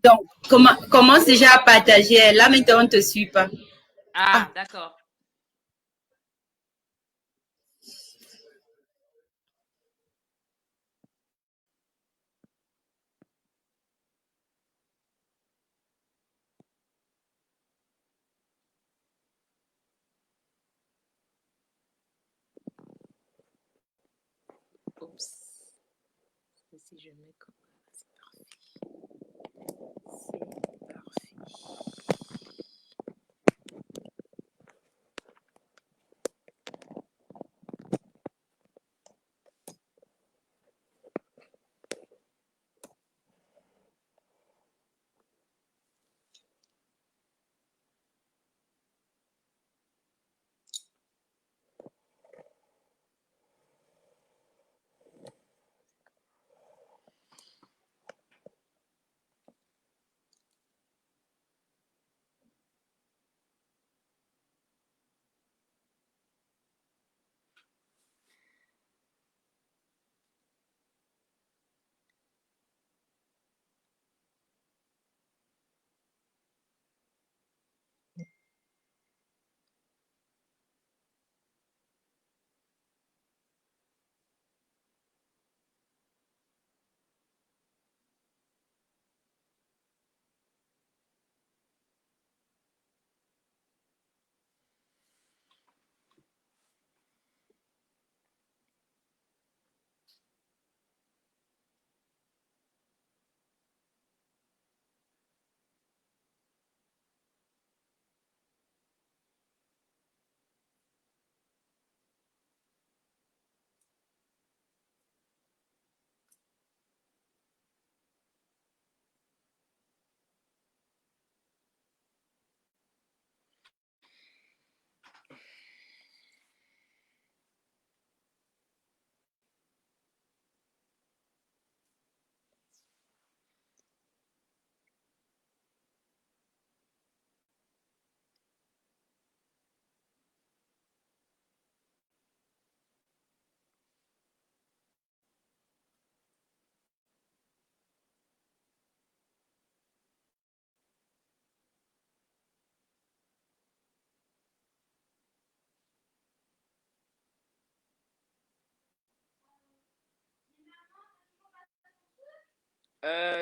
Donc, commence déjà à partager. Là, maintenant, on ne te suit pas. Ah. D'accord. Oups. Si je mets comme ça, c'est parfait. C'est parfait.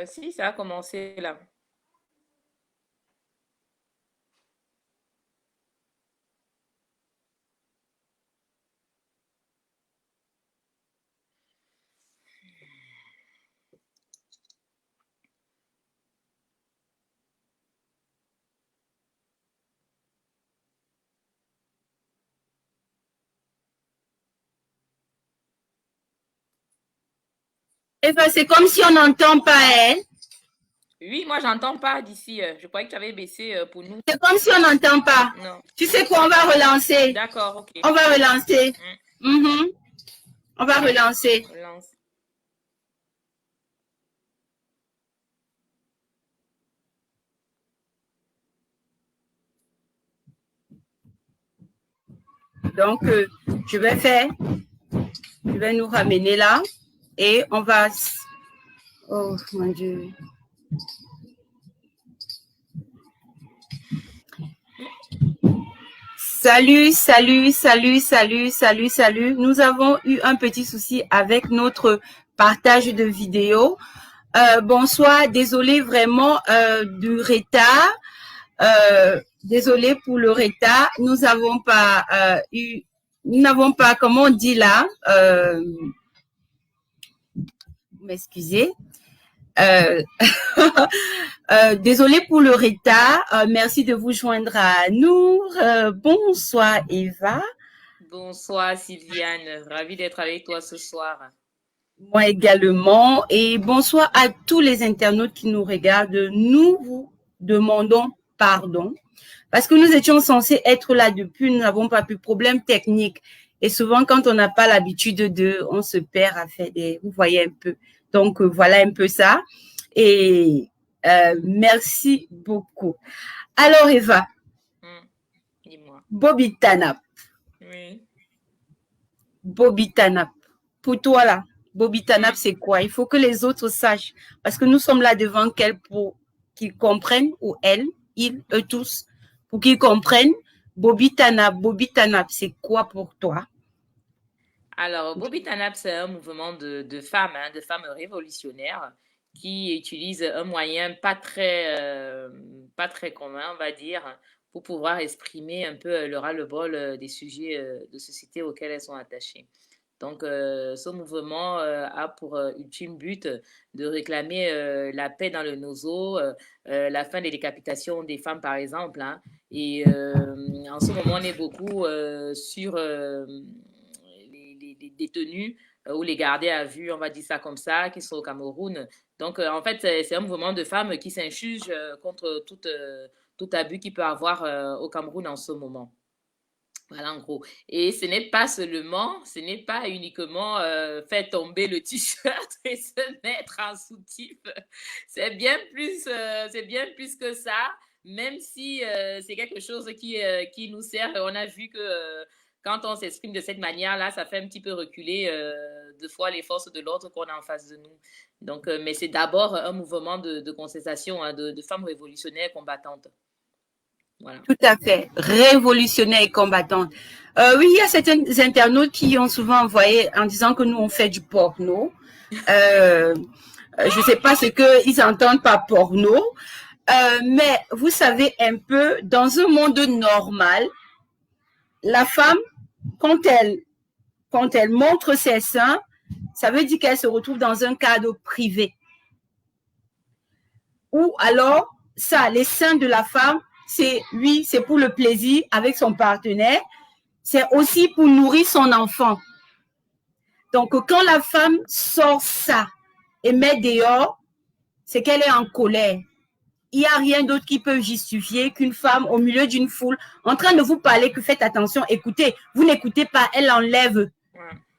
Si, ça a commencé là. Eva, c'est comme si on n'entend pas, hein? Oui, moi, j'entends pas d'ici. Je croyais que tu avais baissé pour nous. C'est comme si on n'entend pas. Non. Tu sais quoi, on va relancer. D'accord, ok. On va relancer. On va relancer. Relance. Donc, je vais nous ramener là et on va... Oh, mon Dieu. Salut, salut, salut, salut, salut, salut. Nous avons eu un petit souci avec notre partage de vidéo. Bonsoir, désolé vraiment du retard. Désolé pour le retard. Nous n'avons pas comment on dit là, vous m'excusez. Désolé pour le retard. Merci de vous joindre à nous. Bonsoir Eva. Bonsoir Sylviane. Ravie d'être avec toi ce soir. Moi également. Et bonsoir à tous les internautes qui nous regardent. Nous vous demandons pardon parce que nous étions censés être là depuis. Nous n'avons pas pu. Problème technique. Et souvent, quand on n'a pas l'habitude on se perd à faire des... Vous voyez un peu. Donc, voilà un peu ça. Et merci beaucoup. Alors, Eva. Dis-moi. Bobby Tanap. Oui. Bobby Tanap. Pour toi, là, Bobby Tanap, c'est quoi? Il faut que les autres sachent. Parce que nous sommes là devant qu'elle pour qu'ils comprennent, ou elle, ils, eux tous, pour qu'ils comprennent. Bobby Tanap, c'est quoi pour toi? Alors, Bobby Tanap, c'est un mouvement de femmes, hein, de femmes révolutionnaires qui utilisent un moyen pas très commun, on va dire, pour pouvoir exprimer un peu le ras-le-bol des sujets de société auxquels elles sont attachées. Donc, ce mouvement a pour ultime but de réclamer la paix dans le Nozo, la fin des décapitations des femmes, par exemple, hein. Et en ce moment, on est beaucoup sur les détenus ou les gardés à vue, on va dire ça comme ça, qui sont au Cameroun. Donc, en fait, c'est un mouvement de femmes qui s'insurge contre tout abus qu'il peut avoir au Cameroun en ce moment. Voilà, en gros. Et ce n'est pas uniquement faire tomber le t-shirt et se mettre en soutif. C'est bien plus que ça, même si c'est quelque chose qui nous sert. On a vu que quand on s'exprime de cette manière-là, ça fait un petit peu reculer deux fois les forces de l'ordre qu'on a en face de nous. Donc, mais c'est d'abord un mouvement de contestation, hein, de femmes révolutionnaires combattantes. Voilà. Tout à fait. Révolutionnaire et combattante. Oui, il y a certains internautes qui ont souvent envoyé en disant que nous, on fait du porno. Je ne sais pas ce qu'ils entendent par porno. Mais vous savez un peu, dans un monde normal, la femme, quand elle montre ses seins, ça veut dire qu'elle se retrouve dans un cadre privé. Ou alors, ça, les seins de la femme, c'est pour le plaisir avec son partenaire. C'est aussi pour nourrir son enfant. Donc, quand la femme sort ça et met dehors, c'est qu'elle est en colère. Il n'y a rien d'autre qui peut justifier qu'une femme au milieu d'une foule en train de vous parler que faites attention, écoutez, vous n'écoutez pas, elle enlève.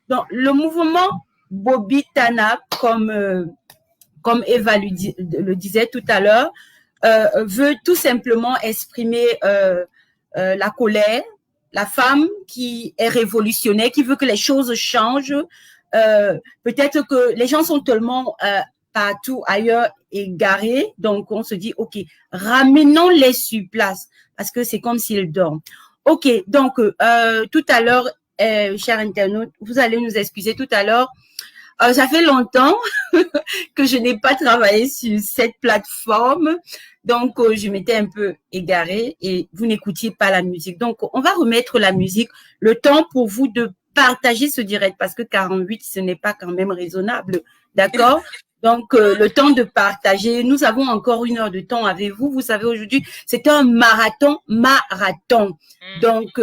Donc, le mouvement Bobby Tanap, comme Eva le disait tout à l'heure, veut tout simplement exprimer la colère, la femme qui est révolutionnaire, qui veut que les choses changent. Peut-être que les gens sont tellement partout ailleurs égarés, donc on se dit, ok, ramenons-les sur place, parce que c'est comme s'ils dorment. Ok, donc tout à l'heure, chers internautes, vous allez nous excuser tout à l'heure, ça fait longtemps que je n'ai pas travaillé sur cette plateforme. Donc, je m'étais un peu égarée et vous n'écoutiez pas la musique. Donc, on va remettre la musique, le temps pour vous de partager ce direct parce que 48, ce n'est pas quand même raisonnable. D'accord? Donc, le temps de partager. Nous avons encore 1 heure de temps avec vous. Vous savez, aujourd'hui, c'est un marathon. Donc,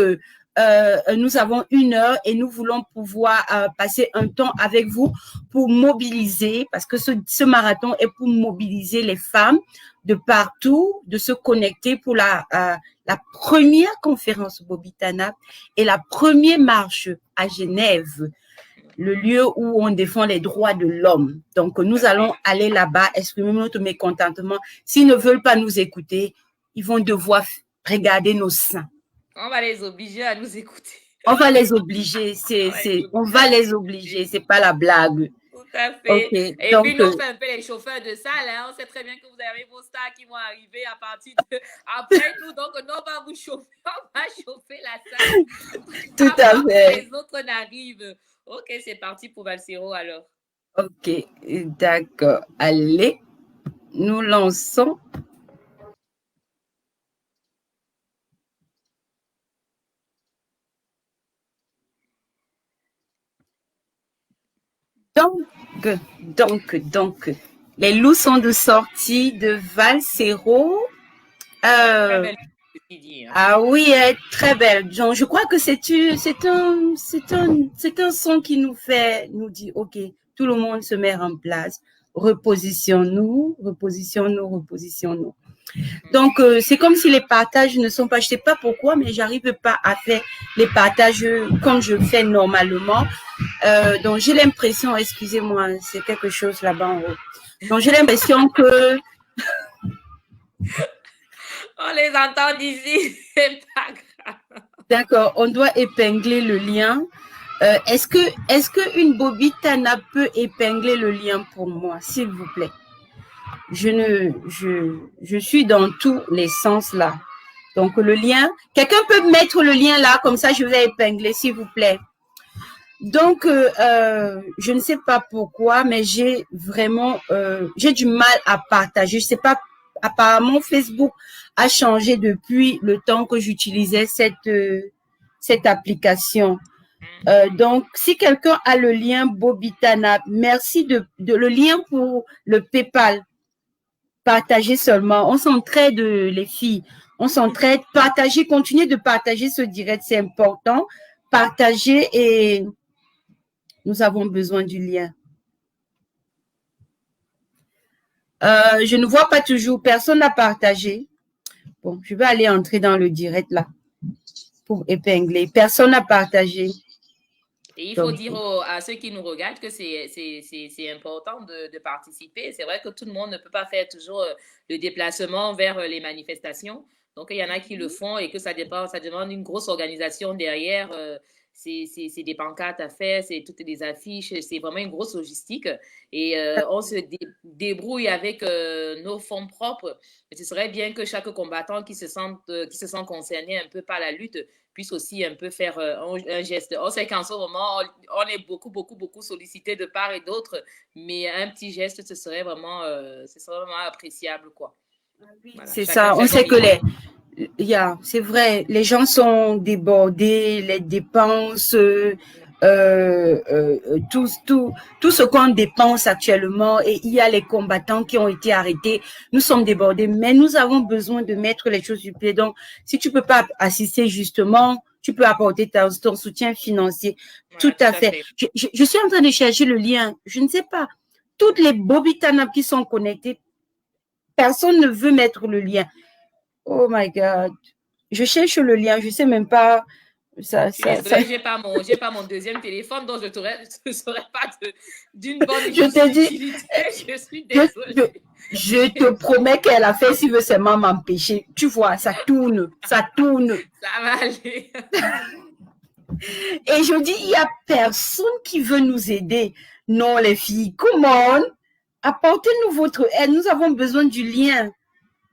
nous avons 1 heure et nous voulons pouvoir passer un temps avec vous pour mobiliser, parce que ce marathon est pour mobiliser les femmes de partout, de se connecter pour la première conférence Bobby Tanap et la première marche à Genève, le lieu où on défend les droits de l'homme. Donc, nous allons aller là-bas, exprimer notre mécontentement. S'ils ne veulent pas nous écouter, ils vont devoir regarder nos seins. On va les obliger à nous écouter. On va les obliger, on va les obliger, c'est pas la blague. Tout à fait. Okay, et donc, puis, nous, on fait un peu les chauffeurs de salle. Hein. On sait très bien que vous avez vos stars qui vont arriver à partir de après nous. Donc, nous, on va vous chauffer. On va chauffer la salle. Tout à fait. Les autres n'arrivent. Ok, c'est parti pour Valsero alors. Ok, d'accord. Allez, nous lançons. Donc, les loups sont de sortie de Valsero. Très belle, ah oui, elle est très belle. Donc, je crois que c'est un son qui nous dit, ok, tout le monde se met en place. Repositionnons-nous. Donc, c'est comme si les partages ne sont pas, je sais pas pourquoi, mais j'arrive pas à faire les partages comme je fais normalement. Donc, j'ai l'impression, excusez-moi, c'est quelque chose là-bas en haut. Donc, j'ai l'impression que... On les entend d'ici, c'est pas grave. D'accord, on doit épingler le lien. Est-ce que une Bobitana peut épingler le lien pour moi, s'il vous plaît? Je suis dans tous les sens là. Donc le lien, quelqu'un peut mettre le lien là, comme ça je vais épingler, s'il vous plaît. Donc je ne sais pas pourquoi, mais j'ai du mal à partager. Je sais pas, apparemment Facebook a changé depuis le temps que j'utilisais cette application. Donc, si quelqu'un a le lien Bobitana, merci de le lien pour le PayPal. Partagez seulement. On s'entraide, les filles. On s'entraide. Partagez, continuez de partager ce direct, c'est important. Partagez et nous avons besoin du lien. Je ne vois pas toujours. Personne n'a partagé. Bon, je vais aller entrer dans le direct là pour épingler. Personne n'a partagé. Et il faut dire à ceux qui nous regardent que c'est important de participer. C'est vrai que tout le monde ne peut pas faire toujours le déplacement vers les manifestations. Donc, il y en a qui le font et que ça demande une grosse organisation derrière. C'est des pancartes à faire, c'est toutes des affiches, c'est vraiment une grosse logistique. Et on se débrouille avec nos fonds propres. Mais ce serait bien que chaque combattant qui se sent concerné un peu par la lutte puisse aussi un peu faire un geste. On sait qu'en ce moment, on est beaucoup sollicité de part et d'autre, mais un petit geste, ce serait vraiment appréciable, quoi. Voilà, c'est ça, on sait que c'est vrai, les gens sont débordés, les dépenses, tout ce qu'on dépense actuellement, et il y a les combattants qui ont été arrêtés. Nous sommes débordés, mais nous avons besoin de mettre les choses sur pied. Donc, si tu peux pas assister justement, tu peux apporter ton soutien financier. Ouais, tout à fait. Je suis en train de chercher le lien. Je ne sais pas. Toutes les Bobitanab qui sont connectées, personne ne veut mettre le lien. Oh my God. Je cherche le lien, je ne sais même pas. J'ai pas mon deuxième téléphone, donc je ne saurais pas d'une bonne utilité. Je suis désolée. Je te promets qu'elle a fait s'il veut seulement m'empêcher. Tu vois, ça tourne. Ça va aller. Et je dis, il n'y a personne qui veut nous aider. Non, les filles, come on. Apportez-nous votre aide. Nous avons besoin du lien.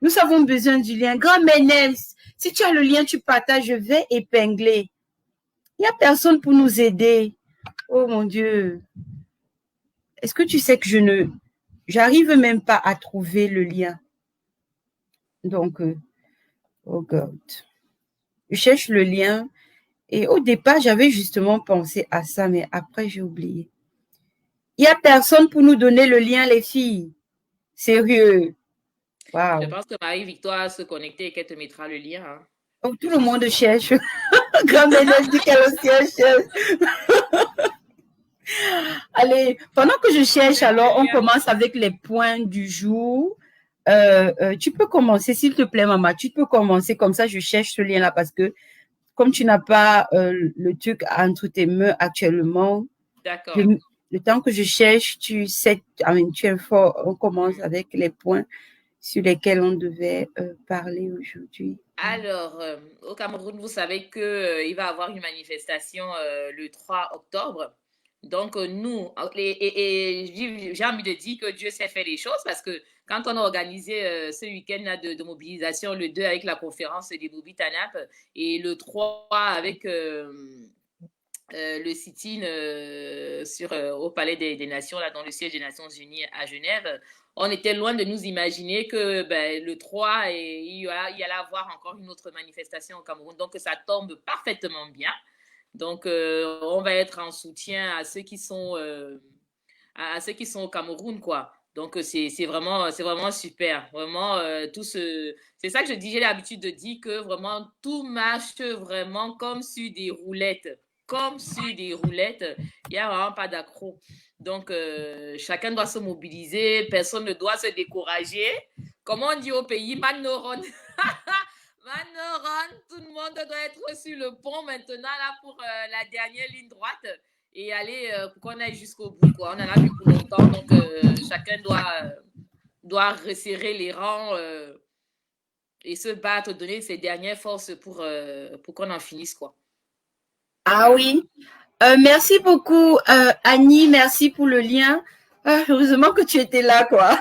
Nous avons besoin du lien. Grand Ménel, si tu as le lien, tu partages, je vais épingler. Il n'y a personne pour nous aider. Oh mon Dieu. Est-ce que tu sais que j'arrive même pas à trouver le lien? Donc, oh God. Je cherche le lien. Et au départ, j'avais justement pensé à ça, mais après, j'ai oublié. Il n'y a personne pour nous donner le lien, les filles. Sérieux. Wow. Je pense que Marie-Victoire va se connecter et qu'elle te mettra le lien. Hein. Oh, tout le monde cherche. Grand Ménel dit qu'elle aussi cherche. Allez, pendant que je cherche, alors, on commence avec les points du jour. Tu peux commencer, s'il te plaît, maman. Tu peux commencer, comme ça, je cherche ce lien-là parce que comme tu n'as pas le truc entre tes mains actuellement, d'accord. Le temps que je cherche, tu es fort. On commence avec les points sur lesquels on devait parler aujourd'hui. Alors, au Cameroun, vous savez qu'il va y avoir une manifestation le 3 octobre. Donc, nous, j'ai envie de dire que Dieu sait faire les choses parce que quand on a organisé ce week-end de mobilisation, le 2 avec la conférence des Bobitanap et le 3 avec le sit-in au Palais des Nations, là, dans le siège des Nations Unies à Genève, on était loin de nous imaginer que le 3, il y allait avoir encore une autre manifestation au Cameroun. Donc, ça tombe parfaitement bien. Donc, on va être en soutien à ceux qui sont au Cameroun, quoi. Donc, c'est vraiment super. Vraiment, c'est ça que j'ai l'habitude de dire que vraiment, tout marche vraiment comme sur des roulettes. Comme sur des roulettes. Il n'y a vraiment pas d'accro. Donc, chacun doit se mobiliser. Personne ne doit se décourager. Comme on dit au pays, Manoron. Manoron, tout le monde doit être sur le pont maintenant là pour la dernière ligne droite et aller pour qu'on aille jusqu'au bout, quoi. On en a vu pour longtemps, donc chacun doit resserrer les rangs et se battre, donner ses dernières forces pour qu'on en finisse, quoi. Ah Voilà. oui. Merci beaucoup, Annie. Merci pour le lien. Ah, heureusement que tu étais là, quoi.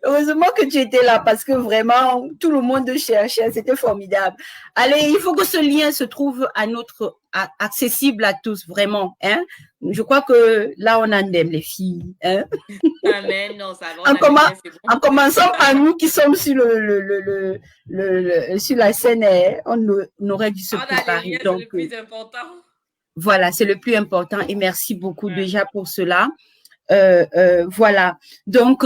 Heureusement que tu étais là parce que vraiment, tout le monde cherchait. C'était formidable. Allez, il faut que ce lien se trouve accessible à tous, vraiment. Hein? Je crois que là, on en aime les filles. Hein? Amen. Non, ça va, on En, a le lien, c'est bon. en commençant par nous qui sommes sur, sur la scène, hein, on aurait dû se On a le préparer. lien, c'est Donc, le plus important. voilà, c'est le plus important et merci beaucoup déjà pour cela. Voilà. Donc,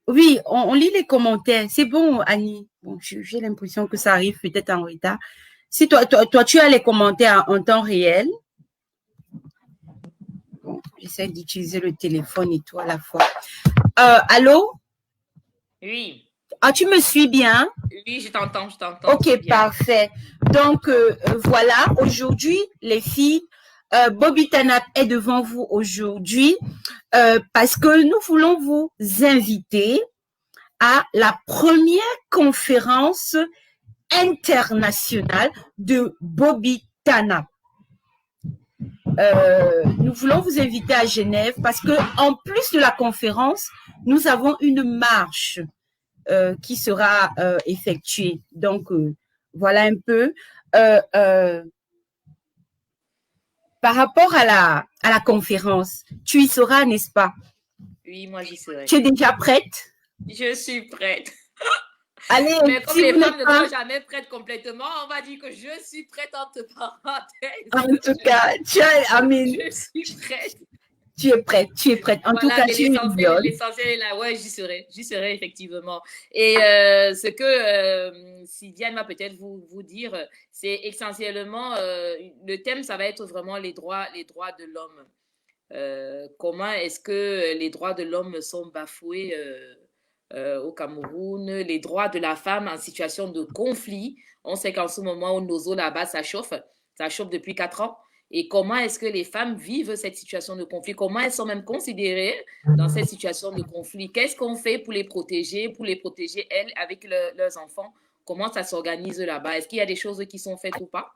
oui, on lit les commentaires. C'est bon, Annie. Bon, j'ai l'impression que ça arrive peut-être en retard. Si toi, tu as les commentaires en temps réel. Bon, j'essaie d'utiliser le téléphone et tout à la fois. Allô? Oui. Ah, tu me suis bien? Oui, je t'entends, je t'entends. Ok, parfait. Donc, voilà, aujourd'hui, les filles, Bobby Tanap est devant vous aujourd'hui parce que nous voulons vous inviter à la première conférence internationale de Bobby Tanap. Nous voulons vous inviter à Genève parce que en plus de la conférence, nous avons une marche qui sera effectuée. Donc, voilà un peu. Par rapport à la conférence, tu y seras, n'est-ce pas? Oui, moi j'y serai. Tu es déjà prête? Je suis prête. Allez, mais comme les femmes ne sont jamais prêtes complètement, on va dire que je suis prête entre parenthèses. En tout cas, tu es, Amine. Je suis prête. Tu es prête, tu es prête. En tout cas, tu es l'essentiel est là. Ouais, j'y serai effectivement. Et ce que Sylviane va peut-être vous dire, c'est essentiellement, le thème, ça va être vraiment les droits de l'homme. Comment est-ce que les droits de l'homme sont bafoués au Cameroun, les droits de la femme en situation de conflit. On sait qu'en ce moment, au Nozo, là-bas, ça chauffe depuis 4 ans. Et comment est-ce que les femmes vivent cette situation de conflit? Comment elles sont même considérées dans cette situation de conflit? Qu'est-ce qu'on fait pour les protéger, elles, avec leurs enfants? Comment ça s'organise là-bas? Est-ce qu'il y a des choses qui sont faites ou pas?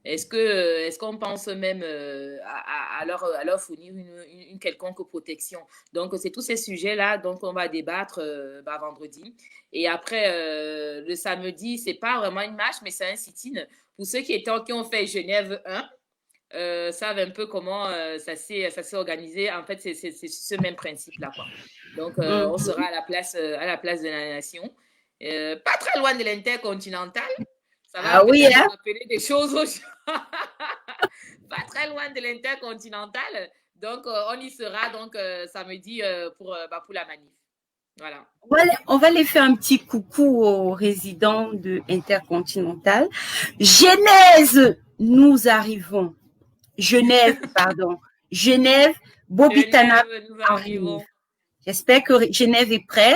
Est-ce qu'on pense même à leur fournir une quelconque protection? Donc, c'est tous ces sujets-là dont on va débattre vendredi. Et après, le samedi, c'est pas vraiment une marche, mais c'est un sit-in. Pour ceux qui ont fait Genève 1, savent un peu comment ça s'est organisé. En fait, c'est ce même principe-là, quoi. Donc, on sera à la place de la nation. Pas très loin de l'intercontinental. Ça va rappeler des choses aux gens. Pas très loin de l'intercontinental. Donc, on y sera donc samedi pour la manif. Voilà. On va aller faire un petit coucou aux résidents de Intercontinental. Genèse, nous arrivons. Genève, pardon. Genève, Bobby Tanap arrive. J'espère que Genève est prêt.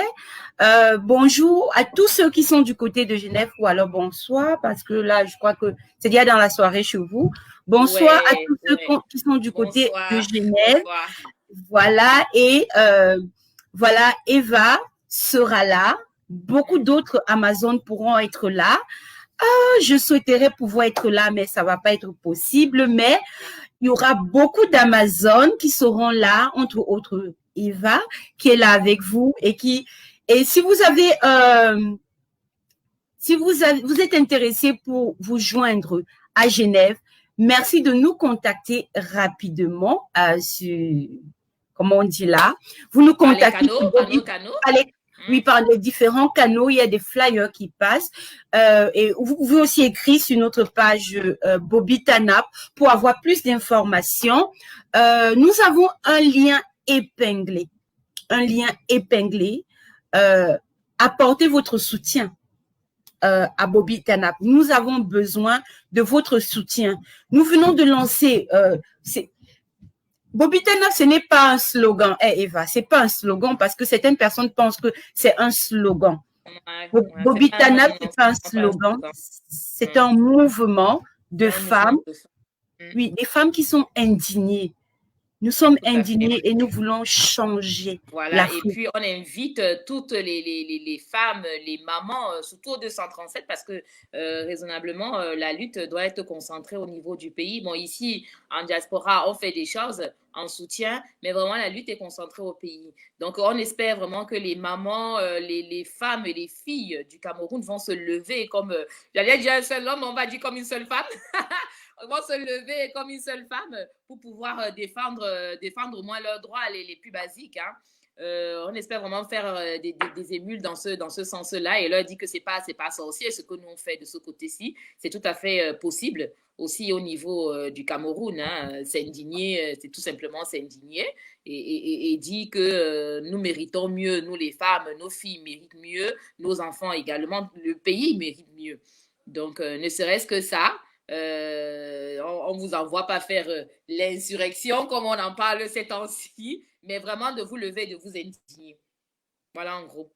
Bonjour à tous ceux qui sont du côté de Genève ou alors bonsoir parce que là, je crois que c'est déjà dans la soirée chez vous. Bonsoir à tous ceux qui sont du côté de Genève. Bonsoir. Voilà, et voilà, Eva sera là. Beaucoup d'autres Amazones pourront être là. Je souhaiterais pouvoir être là, mais ça va pas être possible. Mais il y aura beaucoup d'Amazones qui seront là, entre autres Eva, qui est là avec vous et si vous avez, vous êtes intéressé pour vous joindre à Genève, merci de nous contacter rapidement sur, comment on dit là, vous nous contactez par les différents canaux, il y a des flyers qui passent et vous pouvez aussi écrire sur notre page Bobby Tanap pour avoir plus d'informations. Nous avons un lien épinglé. Apportez votre soutien à Bobby Tanap. Nous avons besoin de votre soutien. Nous venons de lancer Bobby Tanap, ce n'est pas un slogan, Eva, c'est pas un slogan parce que certaines personnes pensent que c'est un slogan. Bobby Tanap, c'est pas un slogan, c'est un mouvement de femmes, oui, des femmes qui sont indignées Nous sommes Tout à fait. indignés et nous voulons changer Voilà, et l'Afrique. puis on invite toutes les femmes, les mamans, surtout au 237, parce que raisonnablement, la lutte doit être concentrée au niveau du pays. Bon, ici, en diaspora, on fait des choses en soutien, mais vraiment, la lutte est concentrée au pays. Donc, on espère vraiment que les mamans, les femmes et les filles du Cameroun vont se lever comme, j'allais dire un seul homme, on va dire comme une seule femme. Vont se lever comme une seule femme pour pouvoir défendre au moins leurs droits les plus basiques. Hein. On espère vraiment faire des émules dans ce sens-là et leur dire que c'est pas sorcier ce que nous on fait de ce côté-ci. C'est tout à fait possible aussi au niveau du Cameroun. Hein. S'indigner, c'est tout simplement s'indigner et dire que nous méritons mieux, nous les femmes, nos filles méritent mieux, nos enfants également, le pays mérite mieux. Donc, ne serait-ce que ça, on ne vous envoie pas faire l'insurrection comme on en parle ces temps-ci, mais vraiment de vous lever, de vous indigner. Voilà en gros.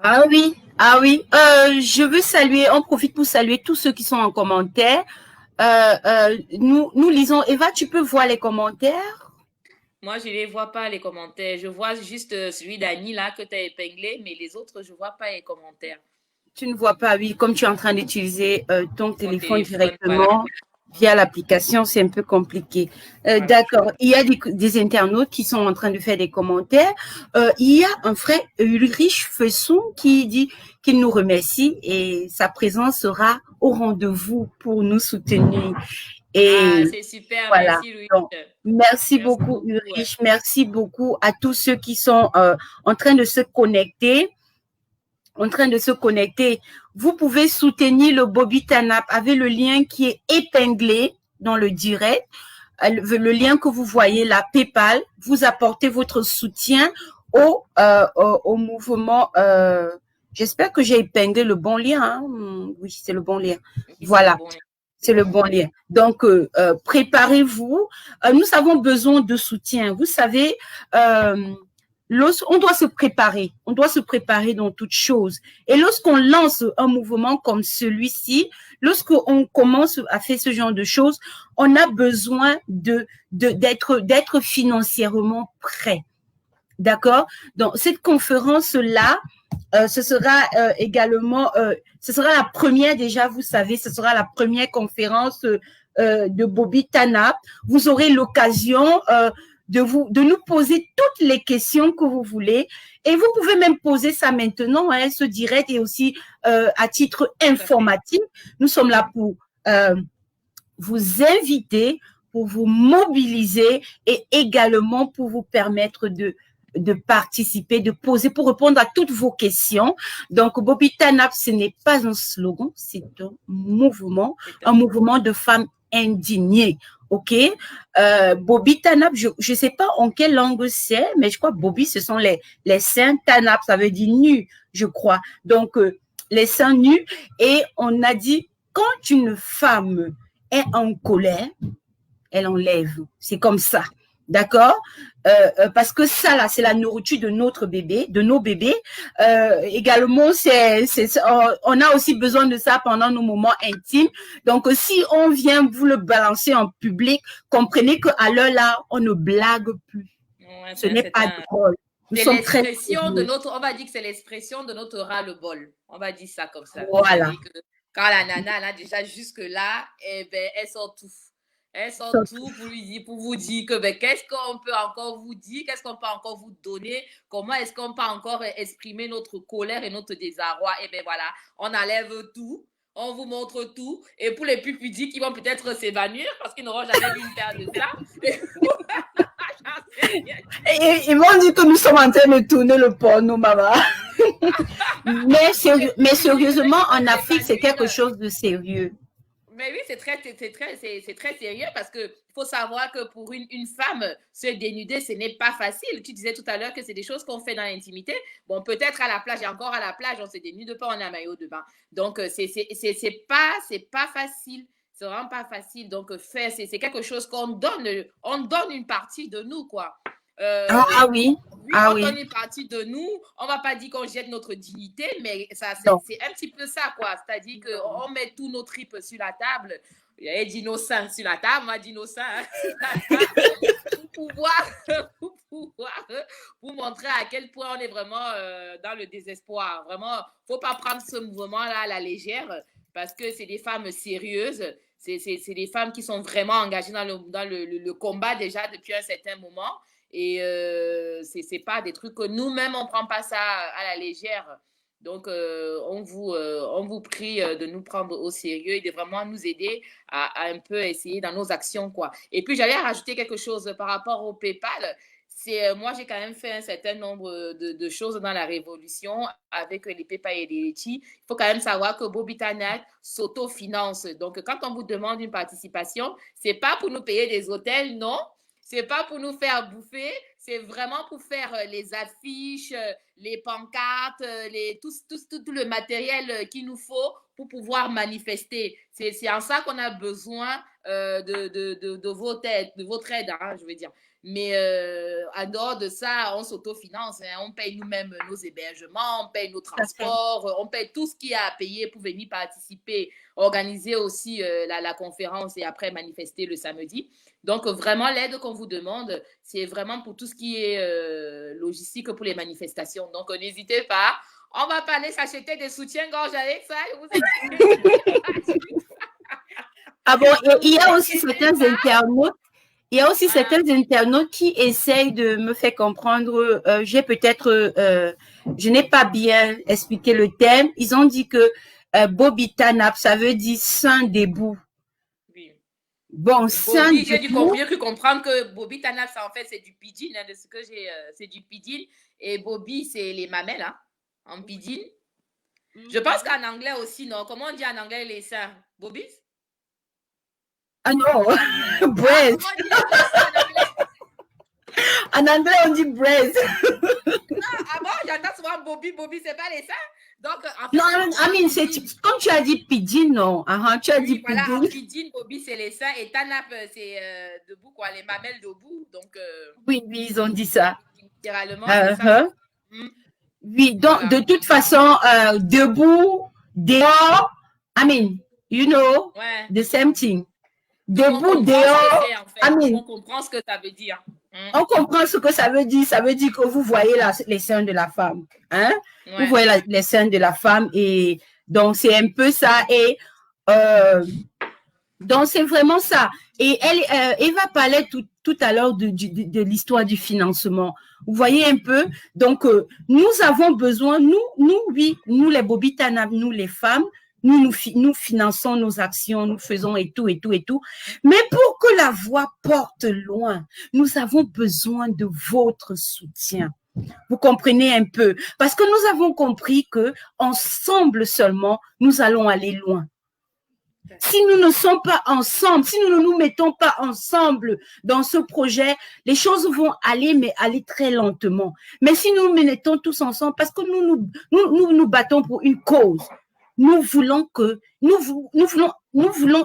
Ah oui, ah oui. Je veux saluer, on profite pour saluer tous ceux qui sont en commentaire. Nous lisons. Eva, tu peux voir les commentaires? Moi, je ne les vois pas, les commentaires. Je vois juste celui d'Annie là que tu as épinglé, mais les autres, je ne vois pas les commentaires. Tu ne vois pas, oui, comme tu es en train d'utiliser ton téléphone Voilà. directement via l'application, c'est un peu compliqué. Voilà. D'accord, il y a des internautes qui sont en train de faire des commentaires. Il y a un frère Ulrich Fesson qui dit qu'il nous remercie et sa présence sera au rendez-vous pour nous soutenir. Et c'est super, voilà. merci Louis. Donc, merci beaucoup Ulrich, merci beaucoup à tous ceux qui sont en train de se connecter. Vous pouvez soutenir le Bobby Tanap avec le lien qui est épinglé dans le direct. Le lien que vous voyez, la PayPal, vous apportez votre soutien au mouvement. J'espère que j'ai épinglé le bon lien. Hein. Oui, c'est le bon lien. Voilà. C'est le bon lien. Donc, préparez-vous. Nous avons besoin de soutien. Vous savez, on doit se préparer. On doit se préparer dans toute chose. Et lorsqu'on lance un mouvement comme celui-ci, lorsqu'on commence à faire ce genre de choses, on a besoin d'être financièrement prêt. D'accord? Donc, cette conférence-là, ce sera également, ce sera la première déjà, vous savez, ce sera la première conférence de Bobby Tanap. Vous aurez l'occasion de nous poser toutes les questions que vous voulez. Et vous pouvez même poser ça maintenant, hein, ce direct et aussi à titre informatif. Nous sommes là pour vous inviter, pour vous mobiliser et également pour vous permettre de participer, de poser, pour répondre à toutes vos questions. Donc, Bobby Tanap, ce n'est pas un slogan, c'est un mouvement de femmes indignées. OK? Bobby Tanap, je ne sais pas en quelle langue c'est, mais je crois que Bobby, ce sont les seins. Tanap, ça veut dire nu, je crois. Donc, les seins nus. Et on a dit, quand une femme est en colère, elle enlève. C'est comme ça. D'accord? Parce que ça, là, c'est la nourriture de notre bébé, de nos bébés. Également, on a aussi besoin de ça pendant nos moments intimes. Donc, si on vient vous le balancer en public, comprenez qu'à l'heure là, on ne blague plus. Ouais, ce n'est pas drôle. C'est l'expression de notre, on va dire que c'est l'expression de notre ras-le-bol. On va dire ça comme ça. Voilà. Que quand la nana, là, déjà jusque-là, eh ben, elle sort tout. Elles sont tout pour vous dire que ben, qu'est-ce qu'on peut encore vous dire, qu'est-ce qu'on peut encore vous donner, comment est-ce qu'on peut encore exprimer notre colère et notre désarroi. Et bien voilà, on enlève tout, on vous montre tout. Et pour les plus pudiques, ils vont peut-être s'évanouir parce qu'ils n'auront jamais vu une paire de ça. Ils vont dire que nous sommes en train de tourner le porno, maman. mais sérieusement, en Afrique, c'est quelque chose de sérieux. Mais oui, c'est très sérieux parce qu'il faut savoir que pour une femme, se dénuder, ce n'est pas facile. Tu disais tout à l'heure que c'est des choses qu'on fait dans l'intimité. Bon, peut-être à la plage, et encore à la plage, on ne se dénude pas, on a un maillot de bain. Donc, c'est pas facile. C'est vraiment pas facile. Donc, faire, c'est quelque chose qu'on donne. On donne une partie de nous, quoi. Oui. On donne une partie de nous. On va pas dire qu'on jette notre dignité, mais ça, c'est un petit peu ça, quoi. C'est-à-dire qu'on met tous nos tripes sur la table. j'avais d'innocent sur la table, moi d'innocent hein, sur la table, pour montrer à quel point on est vraiment dans le désespoir. Vraiment, faut pas prendre ce mouvement-là à la légère parce que c'est des femmes sérieuses, c'est des femmes qui sont vraiment engagées dans le combat déjà depuis un certain moment. Et c'est pas des trucs que nous-mêmes, on prend pas ça à la légère. Donc, on vous prie de nous prendre au sérieux et de vraiment nous aider à un peu essayer dans nos actions, quoi. Et puis, j'allais rajouter quelque chose par rapport au PayPal. Moi, j'ai quand même fait un certain nombre de choses dans la révolution avec les PayPal et les Litchi. Il faut quand même savoir que Bobby Tanak s'autofinance. Donc, quand on vous demande une participation, c'est pas pour nous payer des hôtels, non. C'est pas pour nous faire bouffer, c'est vraiment pour faire les affiches, les pancartes, tout le matériel qu'il nous faut pour pouvoir manifester. C'est en ça qu'on a besoin de votre aide, hein, je veux dire. Mais en dehors de ça, on s'autofinance. Hein, on paye nous-mêmes nos hébergements, on paye nos transports, on paye tout ce qu'il y a à payer pour venir participer, organiser aussi la conférence et après manifester le samedi. Donc, vraiment, l'aide qu'on vous demande, c'est vraiment pour tout ce qui est logistique pour les manifestations. Donc, n'hésitez pas. On ne va pas aller s'acheter des soutiens-gorge avec ça. Ah bon, il y a aussi certains internautes. Il y a aussi certains internautes qui essayent de me faire comprendre. J'ai peut-être, je n'ai pas bien expliqué le thème. Ils ont dit que Bobby Tanap, ça veut dire saint debout. Oui. Bon, saint debout. J'ai dû comprendre que Bobby Tanap, ça en fait, c'est du pidgin, hein, de ce que j'ai, c'est du pidgin. Et Bobby, c'est les mamelles, hein, en pidgin. Je pense qu'en anglais aussi, non? Comment on dit en anglais les seins? Bobby? Ah non, breast. En anglais, on dit breast. Ah bon, j'entends souvent Bobby, c'est pas les seins? Donc, en fait, non, I mean, comme tu as dit pidgin, non? Tu as dit voilà, pidgin. Pidgin, Bobby, c'est les seins et Tanap, c'est debout, quoi, les mamelles debout. Donc, oui, ils ont dit ça. Littéralement, c'est ça. Oui, donc, voilà. De toute façon, debout, dehors, I mean, you know, the same thing. Debout, dehors, en fait. On comprend ce que ça veut dire. On comprend ce que ça veut dire. Ça veut dire que vous voyez les seins de la femme. Hein? Vous voyez les seins de la femme. Et donc, c'est un peu ça. Et donc, c'est vraiment ça. Et Eva parlait tout à l'heure de l'histoire du financement. Vous voyez un peu? Donc, nous avons besoin, nous les Bobby Tanap, nous les femmes, nous finançons nos actions, nous faisons et tout. Mais pour que la voix porte loin, nous avons besoin de votre soutien. Vous comprenez un peu? Parce que nous avons compris que ensemble seulement, nous allons aller loin. Si nous ne sommes pas ensemble, si nous ne nous mettons pas ensemble dans ce projet, les choses vont aller, mais aller très lentement. Mais si nous nous mettons tous ensemble, parce que nous battons pour une cause, nous voulons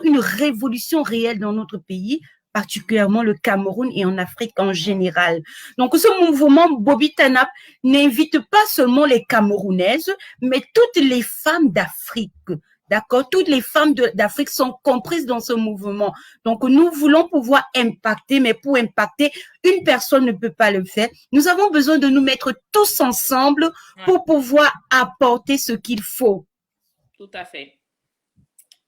une révolution réelle dans notre pays, particulièrement le Cameroun et en Afrique en général. Donc, ce mouvement Bobby Tanap n'invite pas seulement les Camerounaises, mais toutes les femmes d'Afrique. D'accord? Toutes les femmes d'Afrique sont comprises dans ce mouvement. Donc, nous voulons pouvoir impacter, mais pour impacter, une personne ne peut pas le faire. Nous avons besoin de nous mettre tous ensemble pour pouvoir apporter ce qu'il faut. Tout à fait.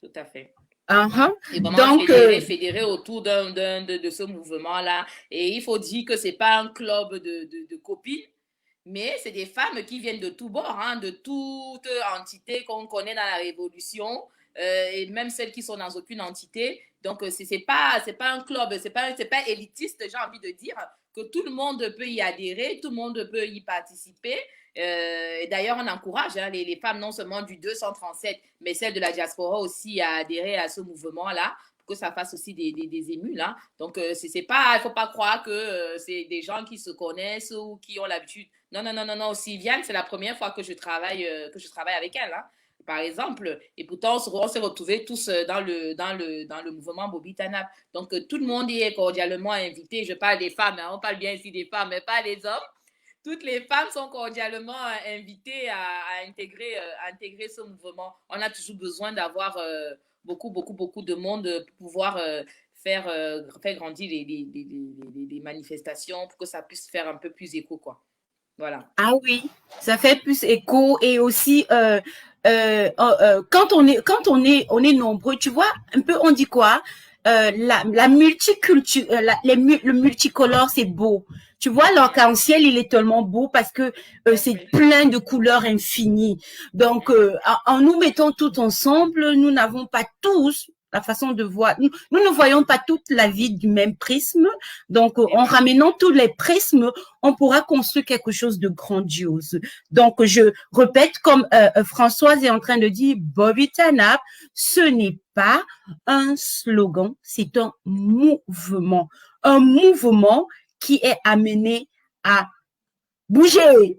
Tout à fait. Et vraiment donc, fédérer autour de ce mouvement-là. Et il faut dire que c'est pas un club de copines, mais c'est des femmes qui viennent de tous bords, hein, de toute entité qu'on connaît dans la Révolution, et même celles qui sont dans aucune entité. Donc, c'est pas un club, c'est pas élitiste, j'ai envie de dire, que tout le monde peut y adhérer, tout le monde peut y participer. Et d'ailleurs, on encourage hein, les femmes non seulement du 237, mais celles de la diaspora aussi à adhérer à ce mouvement-là, pour que ça fasse aussi des émules. Là. Donc, il ne faut pas croire que c'est des gens qui se connaissent ou qui ont l'habitude. Non. Sylviane, c'est la première fois que je travaille avec elle. Hein, par exemple, et pourtant, on s'est retrouvés tous dans le mouvement Bobby Tanap. Donc, tout le monde y est cordialement invité. Je parle des femmes, hein, on parle bien ici des femmes, mais pas des hommes. Toutes les femmes sont cordialement invitées à intégrer ce mouvement. On a toujours besoin d'avoir beaucoup de monde pour pouvoir faire grandir les manifestations pour que ça puisse faire un peu plus écho, quoi. Voilà. Ah oui, ça fait plus écho et aussi quand on est nombreux, tu vois, un peu on dit quoi? La multiculture, le multicolore, c'est beau. Tu vois, l'arc-en-ciel, il est tellement beau parce que c'est plein de couleurs infinies. Donc, en nous mettant tout ensemble, nous n'avons pas tous la façon de voir. Nous ne voyons pas toute la vie du même prisme. Donc, en ramenant tous les prismes, on pourra construire quelque chose de grandiose. Donc, je répète, comme Françoise est en train de dire, Bobby Tanap, ce n'est pas un slogan, c'est un mouvement. Un mouvement qui est amené à bouger.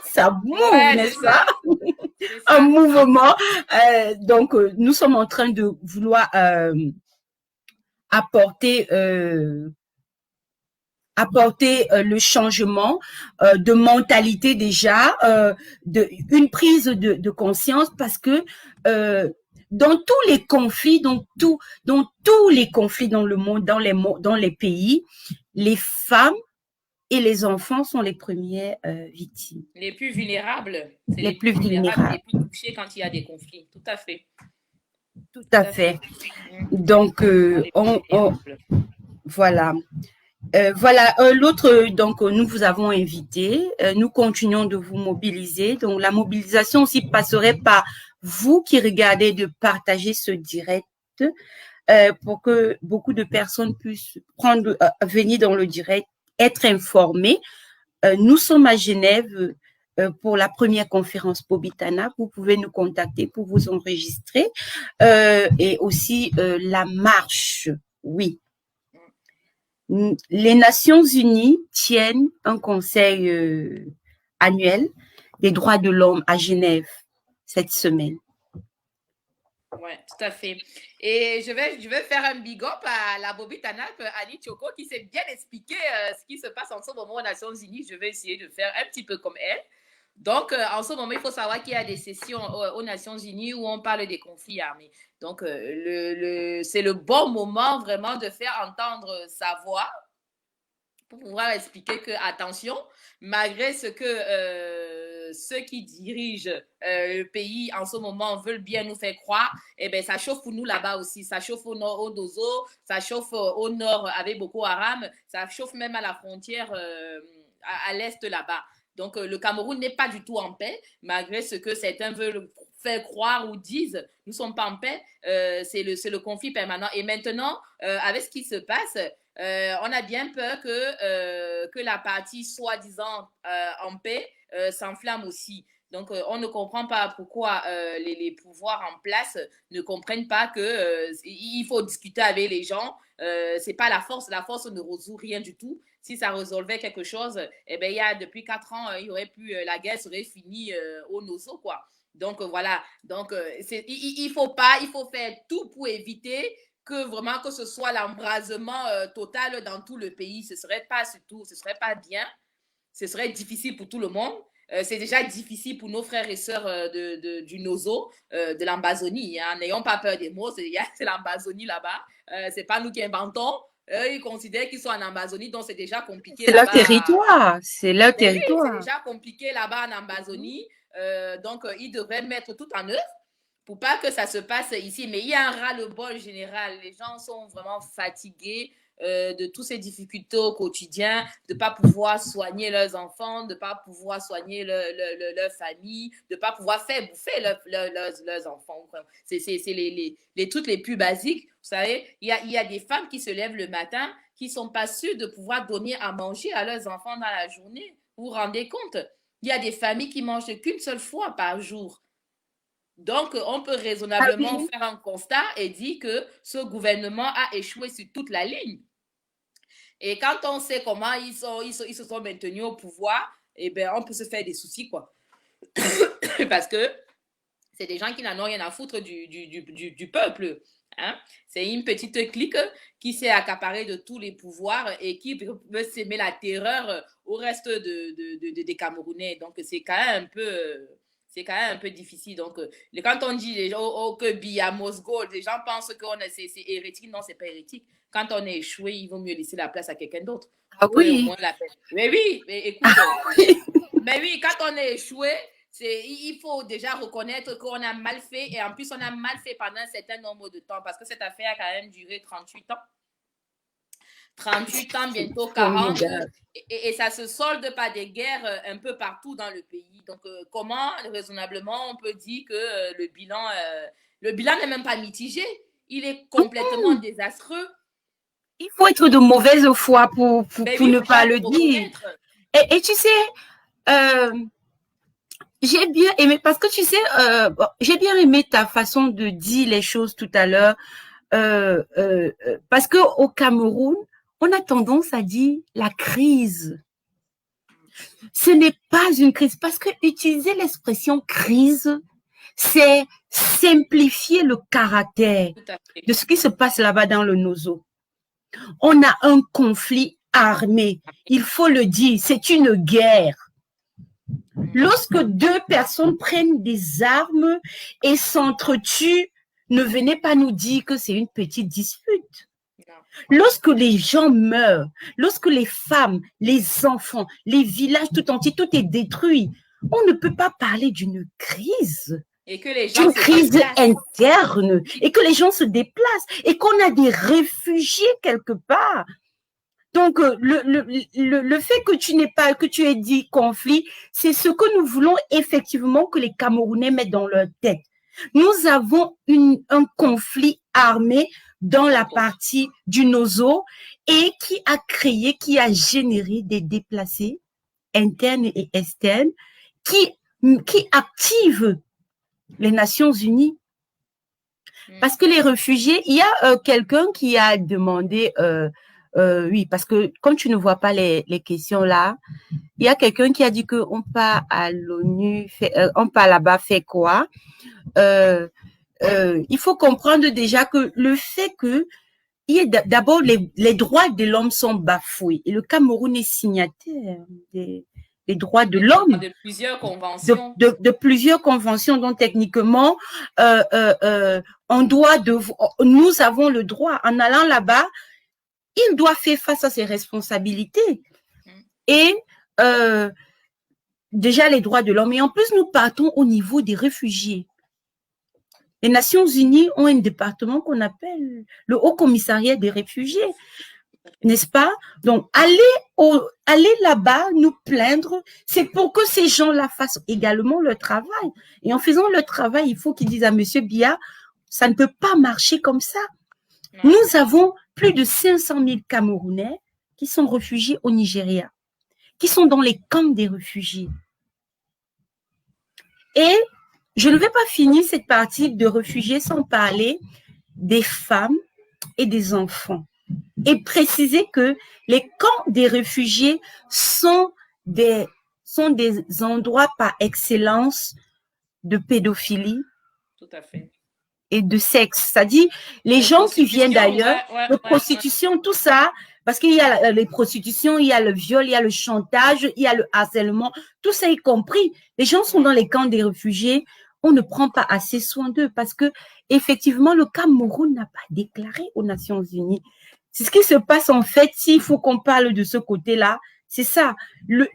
Ça bouge, n'est-ce pas? Un mouvement. Donc, nous sommes en train de vouloir apporter le changement de mentalité déjà, une prise de conscience parce que dans tous les conflits, dans tous les conflits dans le monde, dans les pays, les femmes et les enfants sont les premières victimes. Les plus vulnérables. C'est les plus vulnérables. Les plus touchés quand il y a des conflits. Tout à fait. Tout à fait. Donc, voilà. Voilà, l'autre, donc nous vous avons invité, nous continuons de vous mobiliser. Donc la mobilisation aussi passerait par vous qui regardez de partager ce direct pour que beaucoup de personnes puissent venir dans le direct, être informées. Nous sommes à Genève pour la première conférence Bobitana. Vous pouvez nous contacter pour vous enregistrer et aussi la marche, oui. Les Nations Unies tiennent un conseil annuel des droits de l'homme à Genève cette semaine. Oui, tout à fait. Et je vais faire un big up à la Bobby Tanap, Annie Choco, qui s'est bien expliqué ce qui se passe en ce moment aux Nations Unies. Je vais essayer de faire un petit peu comme elle. Donc, en ce moment, il faut savoir qu'il y a des sessions aux Nations Unies où on parle des conflits armés. Donc, c'est le bon moment vraiment de faire entendre sa voix pour pouvoir expliquer que, attention, malgré ce que ceux qui dirigent le pays en ce moment veulent bien nous faire croire, eh bien, ça chauffe pour nous là-bas aussi. Ça chauffe au nord, au Dozo, ça chauffe au nord avec Boko Haram, ça chauffe même à la frontière à l'est là-bas. Donc, le Cameroun n'est pas du tout en paix, malgré ce que certains veulent faire croire ou disent, nous ne sommes pas en paix, c'est le conflit permanent. Et maintenant, avec ce qui se passe, on a bien peur que la partie soi-disant en paix s'enflamme aussi. Donc, on ne comprend pas pourquoi les pouvoirs en place ne comprennent pas qu'il faut discuter avec les gens. C'est pas la force ne résout rien du tout. Si ça résolvait quelque chose, eh bien, depuis 4 ans, il y aurait pu, la guerre serait finie au Nozo, quoi. Donc, voilà. Donc, il faut faire tout pour éviter que vraiment que ce soit l'embrasement total dans tout le pays. Ce serait pas bien. Ce serait difficile pour tout le monde. C'est déjà difficile pour nos frères et sœurs du Nozo, de l'Ambazonie. Hein. N'ayons pas peur des mots, c'est l'Ambazonie là-bas. C'est pas nous qui inventons. Ils considèrent qu'ils sont en Amazonie, donc c'est déjà compliqué là-bas. C'est leur territoire. C'est déjà compliqué là-bas en Amazonie. Donc, ils devraient mettre tout en œuvre pour pas que ça se passe ici. Mais il y a un ras-le-bol général. Les gens sont vraiment fatigués de toutes ces difficultés au quotidien, de ne pas pouvoir soigner leurs enfants, de ne pas pouvoir soigner leur famille, de ne pas pouvoir faire bouffer leurs enfants. C'est les trucs les plus basiques. Vous savez, il y a des femmes qui se lèvent le matin qui ne sont pas sûres de pouvoir donner à manger à leurs enfants dans la journée. Vous vous rendez compte? Il y a des familles qui mangent qu'une seule fois par jour. Donc, on peut raisonnablement faire un constat et dire que ce gouvernement a échoué sur toute la ligne. Et quand on sait comment ils se sont maintenus au pouvoir, eh bien, on peut se faire des soucis, quoi. Parce que c'est des gens qui n'en ont rien à foutre du peuple. Hein? C'est une petite clique qui s'est accaparée de tous les pouvoirs et qui veut s'aimer la terreur au reste des Camerounais. Donc, c'est quand même un peu... c'est quand même un peu difficile. Donc, quand on dit les gens, que Biya must go, les gens pensent que c'est hérétique. Non, c'est pas hérétique. Quand on est échoué, il vaut mieux laisser la place à quelqu'un d'autre. Ah oui. Mais oui, mais écoute, mais oui, quand on est échoué, il faut déjà reconnaître qu'on a mal fait, et en plus, on a mal fait pendant un certain nombre de temps, parce que cette affaire a quand même duré 38 ans. 38 ans, bientôt 40, et ça se solde par des guerres un peu partout dans le pays. Donc, comment, raisonnablement, on peut dire que le bilan n'est même pas mitigé, il est complètement désastreux. Il faut être de mauvaise foi pour ne pas le dire. Et tu sais, j'ai bien aimé, parce que tu sais, j'ai bien aimé ta façon de dire les choses tout à l'heure, parce que au Cameroun, on a tendance à dire la crise. Ce n'est pas une crise, parce que utiliser l'expression crise, c'est simplifier le caractère de ce qui se passe là-bas dans le Nozo. On a un conflit armé, il faut le dire, c'est une guerre. Lorsque deux personnes prennent des armes et s'entretuent, ne venez pas nous dire que c'est une petite dispute. Lorsque les gens meurent, lorsque les femmes, les enfants, les villages tout entiers, tout est détruit, on ne peut pas parler d'une crise. Et que les gens d'une crise interne, et que les gens se déplacent, et qu'on a des réfugiés quelque part. Donc, le fait que tu aies dit conflit, c'est ce que nous voulons effectivement que les Camerounais mettent dans leur tête. Nous avons un conflit armé dans la partie du Nozo, et qui a généré des déplacés internes et externes qui activent les Nations Unies. Parce que les réfugiés, il y a quelqu'un qui a demandé, oui, parce que comme tu ne vois pas les questions là, il y a quelqu'un qui a dit qu'on part à l'ONU, on part là-bas, fait quoi? Il faut comprendre déjà que le fait que d'abord les droits de l'homme sont bafoués, et le Cameroun est signataire des droits de l'homme, de plusieurs conventions, de plusieurs conventions, dont techniquement nous avons le droit, en allant là-bas, il doit faire face à ses responsabilités. Et déjà les droits de l'homme, et en plus nous partons au niveau des réfugiés. Les Nations Unies ont un département qu'on appelle le Haut Commissariat des réfugiés, n'est-ce pas? Donc, aller là-bas, nous plaindre, c'est pour que ces gens-là fassent également leur travail. Et en faisant leur travail, il faut qu'ils disent à Monsieur Biya, ça ne peut pas marcher comme ça. Nous avons plus de 500 000 Camerounais qui sont réfugiés au Nigeria, qui sont dans les camps des réfugiés. Et je ne vais pas finir cette partie de réfugiés sans parler des femmes et des enfants. Et préciser que les camps des réfugiés sont des endroits par excellence de pédophilie. Tout à fait. Et de sexe. C'est-à-dire, les gens qui viennent d'ailleurs, de prostitution, tout ça, parce qu'il y a les prostitutions, il y a le viol, il y a le chantage, il y a le harcèlement, tout ça y compris. Les gens sont dans les camps des réfugiés, on ne prend pas assez soin d'eux, parce que effectivement, le Cameroun n'a pas déclaré aux Nations Unies. C'est ce qui se passe en fait, s'il faut qu'on parle de ce côté-là, c'est ça. Ils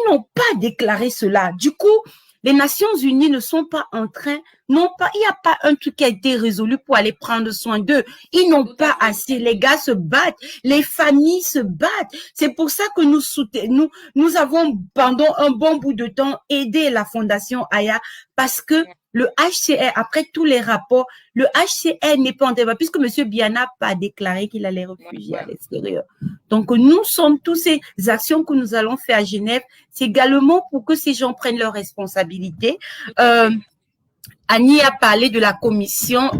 n'ont pas déclaré cela. Du coup, les Nations Unies ne sont pas en train, il n'y a pas un truc qui a été résolu pour aller prendre soin d'eux. Ils n'ont pas assez. Les gars se battent, les familles se battent. C'est pour ça que nous avons pendant un bon bout de temps aidé la Fondation Aya, parce que le HCR, après tous les rapports, le HCR n'est pas en débat, puisque M. Biya n'a pas déclaré qu'il allait réfugier à l'extérieur. Donc, nous sommes tous ces actions que nous allons faire à Genève, c'est également pour que ces gens prennent leurs responsabilités. Annie a parlé de la commission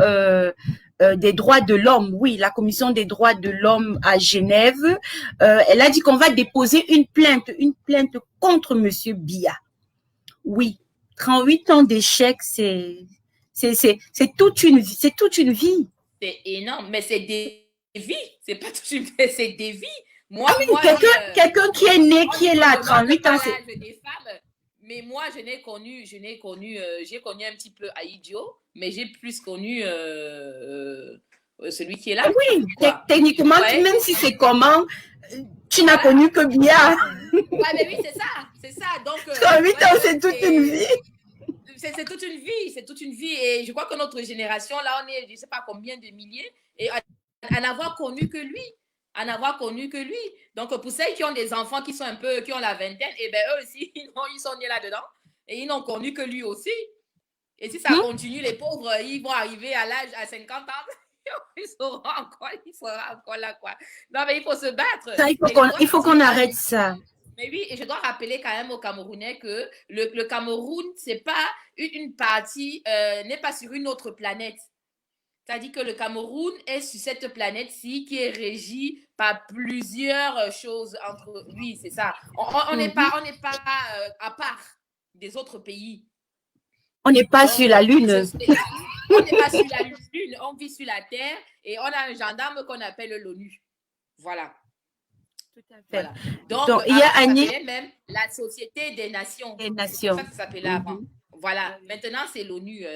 des droits de l'homme. Oui, la commission des droits de l'homme à Genève. Elle a dit qu'on va déposer une plainte contre M. Biya. Oui. 38 ans d'échec, c'est toute une vie. C'est toute une vie. C'est énorme, mais c'est des vies. C'est pas toute une vie, c'est des vies. Quelqu'un qui est né, qui est là à 38 ans. Des femmes, Mais moi, j'ai connu un petit peu Aïdjo, mais j'ai plus connu celui qui est là. Oui, Quoi. techniquement, Ouais. même si c'est comment, tu n'as connu que bien. Ouais, mais oui, c'est ça. Donc, 8 ans, c'est toute une vie. C'est toute une vie. Et je crois que notre génération, là, on est, je ne sais pas combien de milliers, et à n'avoir connu que lui. Donc, pour celles qui ont des enfants qui ont la vingtaine, et ben eux aussi, ils sont nés là-dedans. Et ils n'ont connu que lui aussi. Et si ça continue, les pauvres, ils vont arriver à l'âge, à 50 ans, ils seront encore là, quoi. Non, mais il faut se battre. Ça, il faut qu'on arrête ça. Mais oui, et je dois rappeler quand même aux Camerounais que le Cameroun, c'est pas une partie, n'est pas sur une autre planète. C'est-à-dire que le Cameroun est sur cette planète-ci qui est régie par plusieurs choses entre. Oui, c'est ça. On n'est pas à part des autres pays. On n'est pas sur la Lune. On n'est pas sur la Lune, on vit sur la Terre et on a un gendarme qu'on appelle l'ONU. Voilà. Tout à fait. Voilà. Donc, il y a Annie. Même la Société des Nations. Des Nations. C'est ça que ça s'appelait avant. Voilà. Maintenant, c'est l'ONU.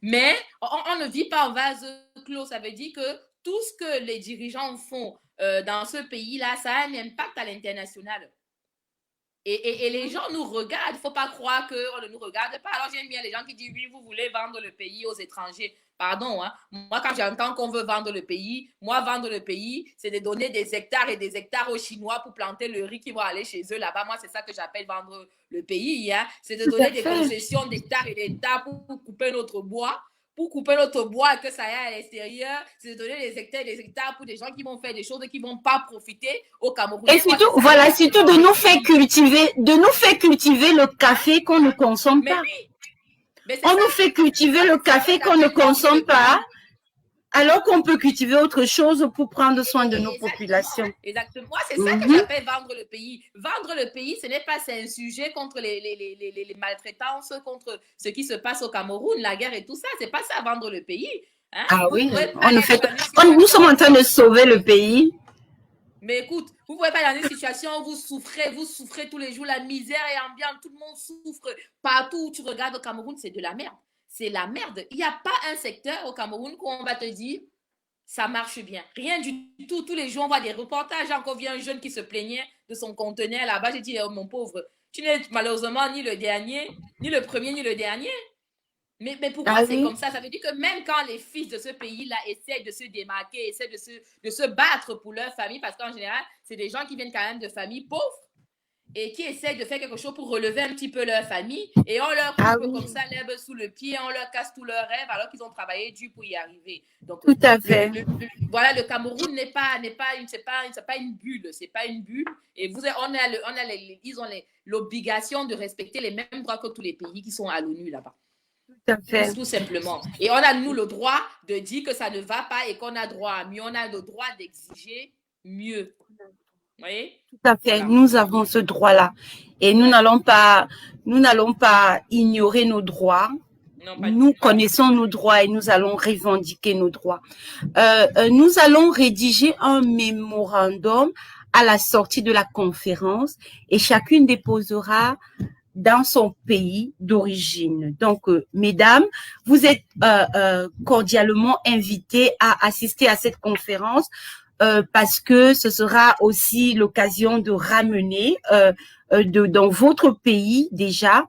Mais on ne vit pas en vase clos. Ça veut dire que tout ce que les dirigeants font dans ce pays-là, ça a un impact à l'international. Et les gens nous regardent. Il ne faut pas croire qu'on ne nous regarde pas. Alors, j'aime bien les gens qui disent, oui, vous voulez vendre le pays aux étrangers. Pardon, hein. Moi, quand j'entends qu'on veut vendre le pays, vendre le pays, c'est de donner des hectares et des hectares aux Chinois pour planter le riz qui va aller chez eux là-bas. Moi, c'est ça que j'appelle vendre le pays. Hein. C'est de donner des concessions d'hectares et d'hectares pour couper notre bois. Et que ça aille à l'extérieur, c'est de donner des hectares pour des gens qui vont faire des choses et qui ne vont pas profiter au Cameroun. Et surtout, surtout de nous faire cultiver le café qu'on ne consomme pas. On nous fait cultiver le café qu'on ne consomme pas, alors qu'on peut cultiver autre chose pour prendre soin de nos populations. Exactement. Moi, c'est ça que j'appelle vendre le pays. Vendre le pays, ce n'est pas un sujet contre les maltraitances, contre ce qui se passe au Cameroun, la guerre et tout ça. C'est pas ça, vendre le pays. Hein? Ah oui, nous sommes en train de sauver le pays. Mais écoute, vous ne pouvez pas dans une situation où vous souffrez tous les jours, la misère est ambiante, tout le monde souffre. Partout où tu regardes au Cameroun, c'est de la merde. C'est la merde. Il n'y a pas un secteur au Cameroun où on va te dire ça marche bien. Rien du tout. Tous les jours, on voit des reportages. Encore vient un jeune qui se plaignait de son conteneur là-bas. J'ai dit, oh, mon pauvre, tu n'es malheureusement ni le dernier, ni le premier, ni le dernier. Mais pourquoi c'est comme ça? Ça veut dire que même quand les fils de ce pays-là essaient de se démarquer, essaient de se battre pour leur famille, parce qu'en général, c'est des gens qui viennent quand même de familles pauvres et qui essaient de faire quelque chose pour relever un petit peu leur famille, et on leur coupe comme ça l'herbe sous le pied, on leur casse tous leurs rêves alors qu'ils ont travaillé dur pour y arriver. Donc, tout à fait. Voilà, le Cameroun n'est pas une bulle, c'est pas une bulle. Et ils ont l'obligation de respecter les mêmes droits que tous les pays qui sont à l'ONU là-bas. Tout à fait. Tout simplement. Et on a, nous, le droit de dire que ça ne va pas et qu'on a droit à mieux. On a le droit d'exiger mieux. Vous voyez? Tout à fait. Voilà. Nous avons ce droit-là. Et nous n'allons pas ignorer nos droits. Non, nous connaissons nos droits et nous allons revendiquer nos droits. Nous allons rédiger un mémorandum à la sortie de la conférence et chacune déposera dans son pays d'origine. Donc, mesdames, vous êtes cordialement invitées à assister à cette conférence parce que ce sera aussi l'occasion de ramener dans votre pays déjà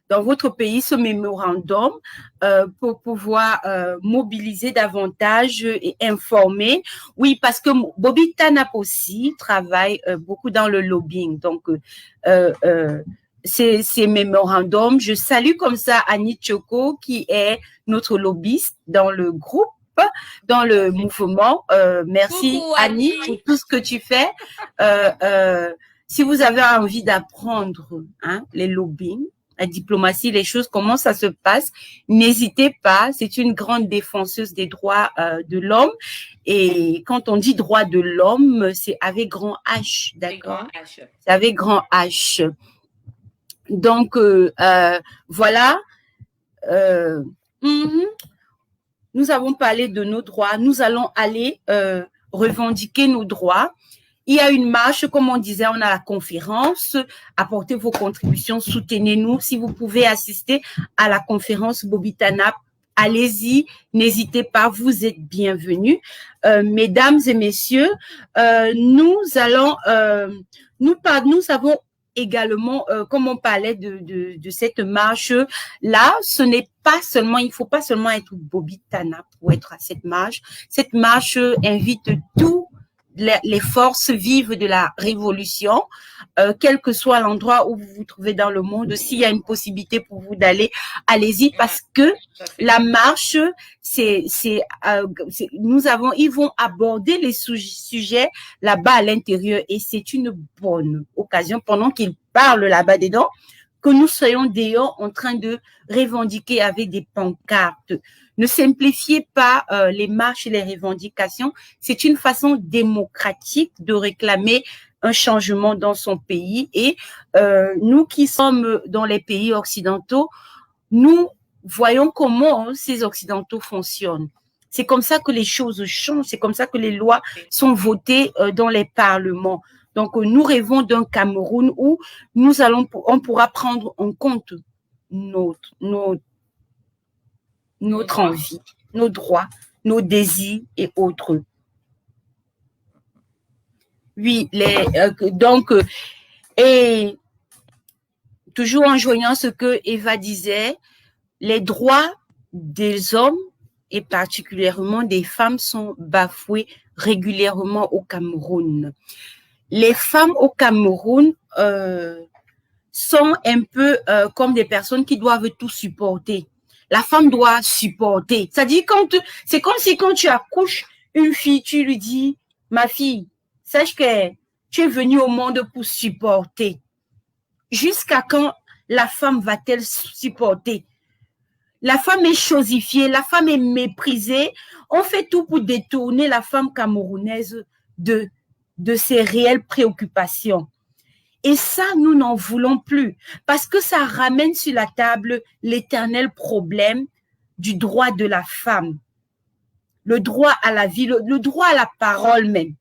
dans votre pays ce mémorandum pour pouvoir mobiliser davantage et informer. Oui, parce que Bobby Tanap aussi travaille beaucoup dans le lobbying. Donc, ces mémorandums, je salue comme ça Annie Choco qui est notre lobbyiste dans le groupe, dans le mouvement. Merci coucou, Annie pour tout ce que tu fais. Si vous avez envie d'apprendre les lobbying, la diplomatie, les choses, comment ça se passe, n'hésitez pas. C'est une grande défenseuse des droits de l'homme. Et quand on dit droits de l'homme, c'est avec grand H, d'accord? C'est avec grand H. Donc, voilà. Nous avons parlé de nos droits. Nous allons aller revendiquer nos droits. Il y a une marche, comme on disait, on a la conférence. Apportez vos contributions, soutenez-nous. Si vous pouvez assister à la conférence Bobby Tanap, allez-y, n'hésitez pas, vous êtes bienvenus. Mesdames et messieurs, nous avons également, comme on parlait de cette marche-là, ce n'est pas seulement, il ne faut pas seulement être Bobby Tanap pour être à cette marche. Cette marche invite tous les forces vives de la révolution, quel que soit l'endroit où vous vous trouvez dans le monde. S'il y a une possibilité pour vous d'aller, allez-y, parce que la marche, ils vont aborder les sujets là-bas à l'intérieur, et c'est une bonne occasion, pendant qu'ils parlent là-bas dedans, que nous soyons dehors en train de revendiquer avec des pancartes. Ne simplifiez pas les marches et les revendications. C'est une façon démocratique de réclamer un changement dans son pays. Et nous qui sommes dans les pays occidentaux, nous voyons comment ces occidentaux fonctionnent. C'est comme ça que les choses changent. C'est comme ça que les lois sont votées dans les parlements. Donc, nous rêvons d'un Cameroun où on pourra prendre en compte notre envie, nos droits, nos désirs et autres. Oui, et toujours en joignant ce que Eva disait, les droits des hommes et particulièrement des femmes sont bafoués régulièrement au Cameroun. Les femmes au Cameroun sont un peu comme des personnes qui doivent tout supporter. La femme doit supporter. C'est-à-dire, c'est comme si quand tu accouches une fille, tu lui dis, ma fille, sache que tu es venue au monde pour supporter. Jusqu'à quand la femme va-t-elle supporter? La femme est chosifiée, la femme est méprisée. On fait tout pour détourner la femme camerounaise de ses réelles préoccupations. Et ça, nous n'en voulons plus, parce que ça ramène sur la table l'éternel problème du droit de la femme, le droit à la vie, le droit à la parole même.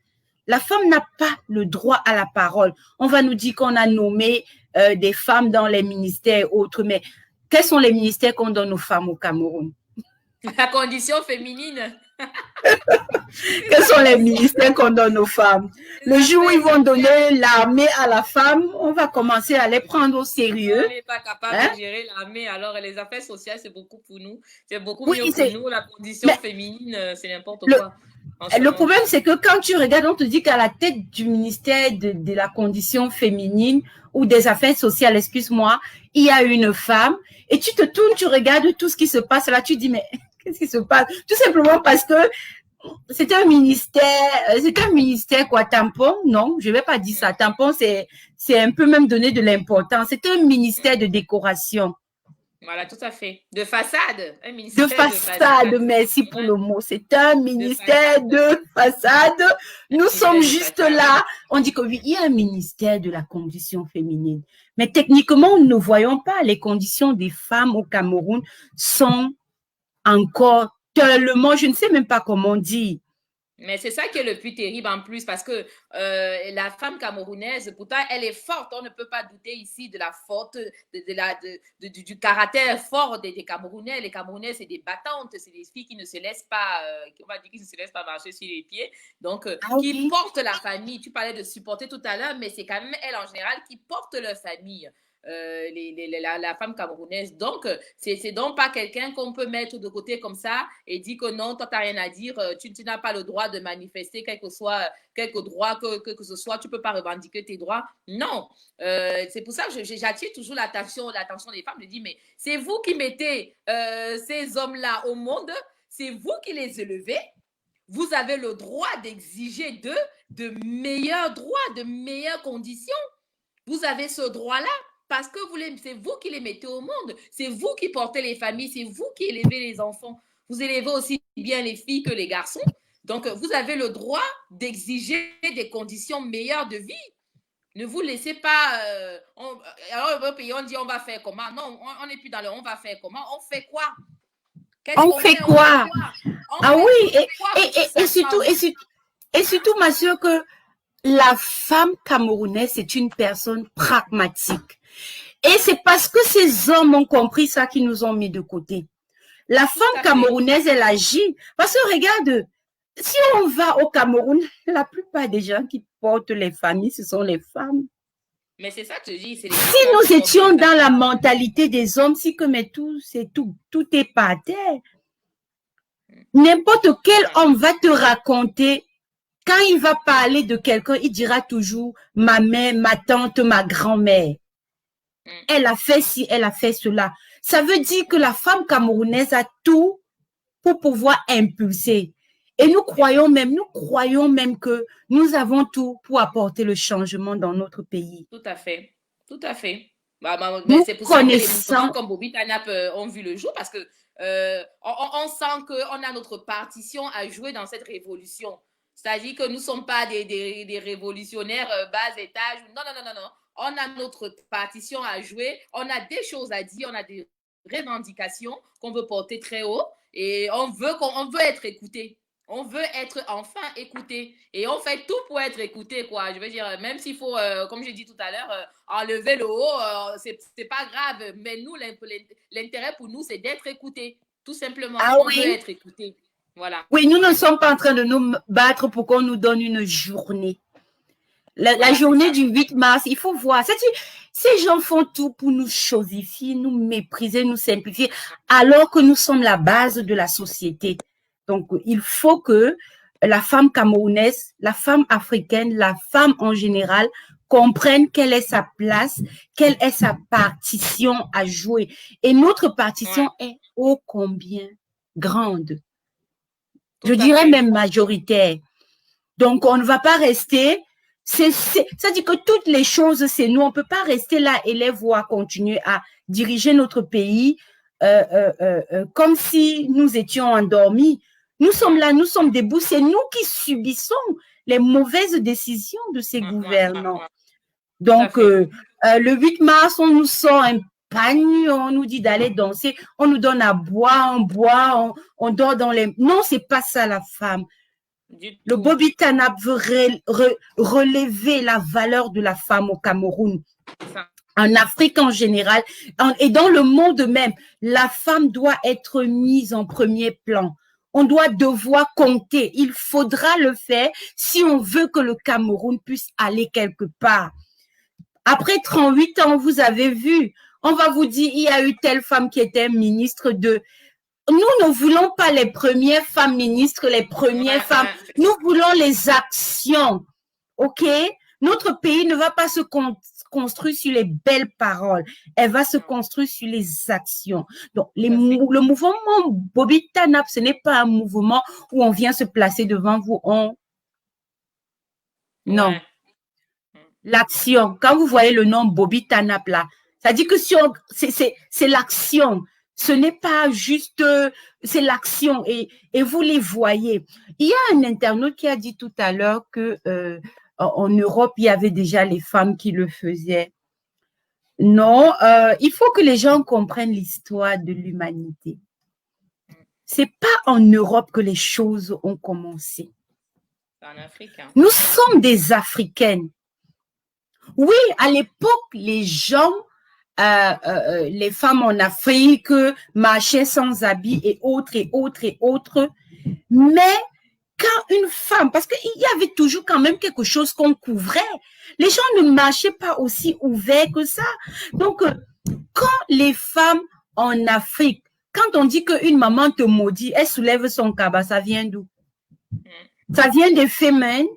La femme n'a pas le droit à la parole. On va nous dire qu'on a nommé des femmes dans les ministères autres, mais quels sont les ministères qu'on donne aux femmes au Cameroun? La condition féminine. Quels sont les ministères qu'on donne aux femmes? Le jour où ils vont donner l'armée à la femme, on va commencer à les prendre au sérieux. On n'est pas capable de gérer l'armée, alors les affaires sociales, c'est beaucoup pour nous. C'est beaucoup mieux pour nous. La condition féminine, c'est n'importe quoi. Le problème, c'est que quand tu regardes, on te dit qu'à la tête du ministère de la condition féminine ou des affaires sociales, excuse-moi, il y a une femme, et tu te tournes, tu regardes tout ce qui se passe là, tu dis, mais qu'est-ce qui se passe? Tout simplement parce que c'est un ministère quoi, tampon? Non, je vais pas dire ça. Tampon, c'est un peu même donner de l'importance. C'est un ministère de décoration. Voilà, tout à fait. De façade. Un ministère de façade, merci pour le mot. C'est un ministère de façade. Nous sommes juste là. On dit que oui, il y a un ministère de la condition féminine. Mais techniquement, nous ne voyons pas. Les conditions des femmes au Cameroun sont encore tellement, je ne sais même pas comment dire. Mais c'est ça qui est le plus terrible en plus, parce que la femme camerounaise, pourtant, elle est forte. On ne peut pas douter ici de la forte, du caractère fort des Camerounais. Les Camerounais, c'est des battantes, c'est des filles qui ne se laissent pas, on va dire qui ne se laissent pas marcher sur les pieds. Donc, qui portent la famille. Tu parlais de supporter tout à l'heure, mais c'est quand même elles en général qui portent leur famille. La femme camerounaise. Donc, c'est donc pas quelqu'un qu'on peut mettre de côté comme ça et dire que non, toi, tu n'as rien à dire, tu n'as pas le droit de manifester quelque droit que ce soit, tu peux pas revendiquer tes droits. Non. C'est pour ça que j'attire toujours l'attention des femmes. Je dis, mais c'est vous qui mettez ces hommes-là au monde, c'est vous qui les élevez. Vous avez le droit d'exiger d'eux de meilleurs droits, de meilleures conditions. Vous avez ce droit-là. Parce que c'est vous qui les mettez au monde. C'est vous qui portez les familles. C'est vous qui élevez les enfants. Vous élevez aussi bien les filles que les garçons. Donc, vous avez le droit d'exiger des conditions meilleures de vie. Ne vous laissez pas... alors, au pays, on dit on va faire comment? Non, on n'est plus dans le on va faire comment. On fait quoi? On fait quoi? Ah oui, et surtout, ma soeur, que la femme camerounaise, c'est une personne pragmatique. Et c'est parce que ces hommes ont compris ça qu'ils nous ont mis de côté. La femme camerounaise, elle agit. Parce que regarde, si on va au Cameroun, la plupart des gens qui portent les familles, ce sont les femmes. Mais c'est ça que je dis. Si nous étions dans la mentalité des hommes, si que mais tout, c'est tout est par terre. N'importe quel homme va te raconter, quand il va parler de quelqu'un, il dira toujours ma mère, ma tante, ma grand-mère. Elle a fait ci, elle a fait cela. Ça veut dire que la femme camerounaise a tout pour pouvoir impulser. Et nous croyons même que nous avons tout pour apporter le changement dans notre pays. Tout à fait, tout à fait. Mais c'est pour ça que les mouvements comme Bobby Tanap ont vu le jour, parce que on sent qu'on a notre partition à jouer dans cette révolution. C'est-à-dire que nous ne sommes pas des révolutionnaires bas étage. Non, non, non, non, non. On a notre partition à jouer, on a des choses à dire, on a des revendications qu'on veut porter très haut et on veut être écouté. On veut être enfin écouté et on fait tout pour être écouté, quoi. Je veux dire, même s'il faut, comme j'ai dit tout à l'heure, enlever le haut, c'est pas grave. Mais nous, l'intérêt pour nous, c'est d'être écouté, tout simplement. Ah, on veut être écouté. Voilà. Oui, nous ne sommes pas en train de nous battre pour qu'on nous donne une journée. La journée du 8 mars, il faut voir. Ces gens font tout pour nous chosifier, nous mépriser, nous simplifier, alors que nous sommes la base de la société. Donc, il faut que la femme camerounaise, la femme africaine, la femme en général comprenne quelle est sa place, quelle est sa partition à jouer. Et notre partition est ô combien grande. Je dirais même majoritaire. Donc, on ne va pas rester... Ça dit que toutes les choses, c'est nous. On ne peut pas rester là et les voir continuer à diriger notre pays comme si nous étions endormis. Nous sommes là, nous sommes debout. C'est nous qui subissons les mauvaises décisions de ces gouvernants. Donc, le 8 mars, on nous sort un pagne, on nous dit d'aller danser, on nous donne à boire, on boit, on dort dans les... Non, c'est pas ça la femme. Le Bobby Tanap veut relever la valeur de la femme au Cameroun, en Afrique en général, et dans le monde même. La femme doit être mise en premier plan. On doit devoir compter. Il faudra le faire si on veut que le Cameroun puisse aller quelque part. Après 38 ans, vous avez vu, on va vous dire, il y a eu telle femme qui était ministre de... Nous ne voulons pas les premières femmes ministres, les premières femmes. Nous voulons les actions. OK? Notre pays ne va pas se construire sur les belles paroles. Elle va se construire sur les actions. Donc, le mouvement Bobby Tanap, ce n'est pas un mouvement où on vient se placer devant vous. Non. L'action. Quand vous voyez le nom Bobby Tanap là, ça dit que c'est l'action. Ce n'est pas juste, c'est l'action et vous les voyez. Il y a un internaute qui a dit tout à l'heure que en Europe, il y avait déjà les femmes qui le faisaient. Non, il faut que les gens comprennent l'histoire de l'humanité. C'est pas en Europe que les choses ont commencé. En Afrique, hein. Nous sommes des Africaines. Oui, à l'époque, les gens... les femmes en Afrique marchaient sans habits et autres. Mais quand une femme, parce qu'il y avait toujours quand même quelque chose qu'on couvrait, les gens ne marchaient pas aussi ouverts que ça. Donc, quand les femmes en Afrique, quand on dit qu'une maman te maudit, elle soulève son cabas, ça vient d'où? Ça vient des féminines.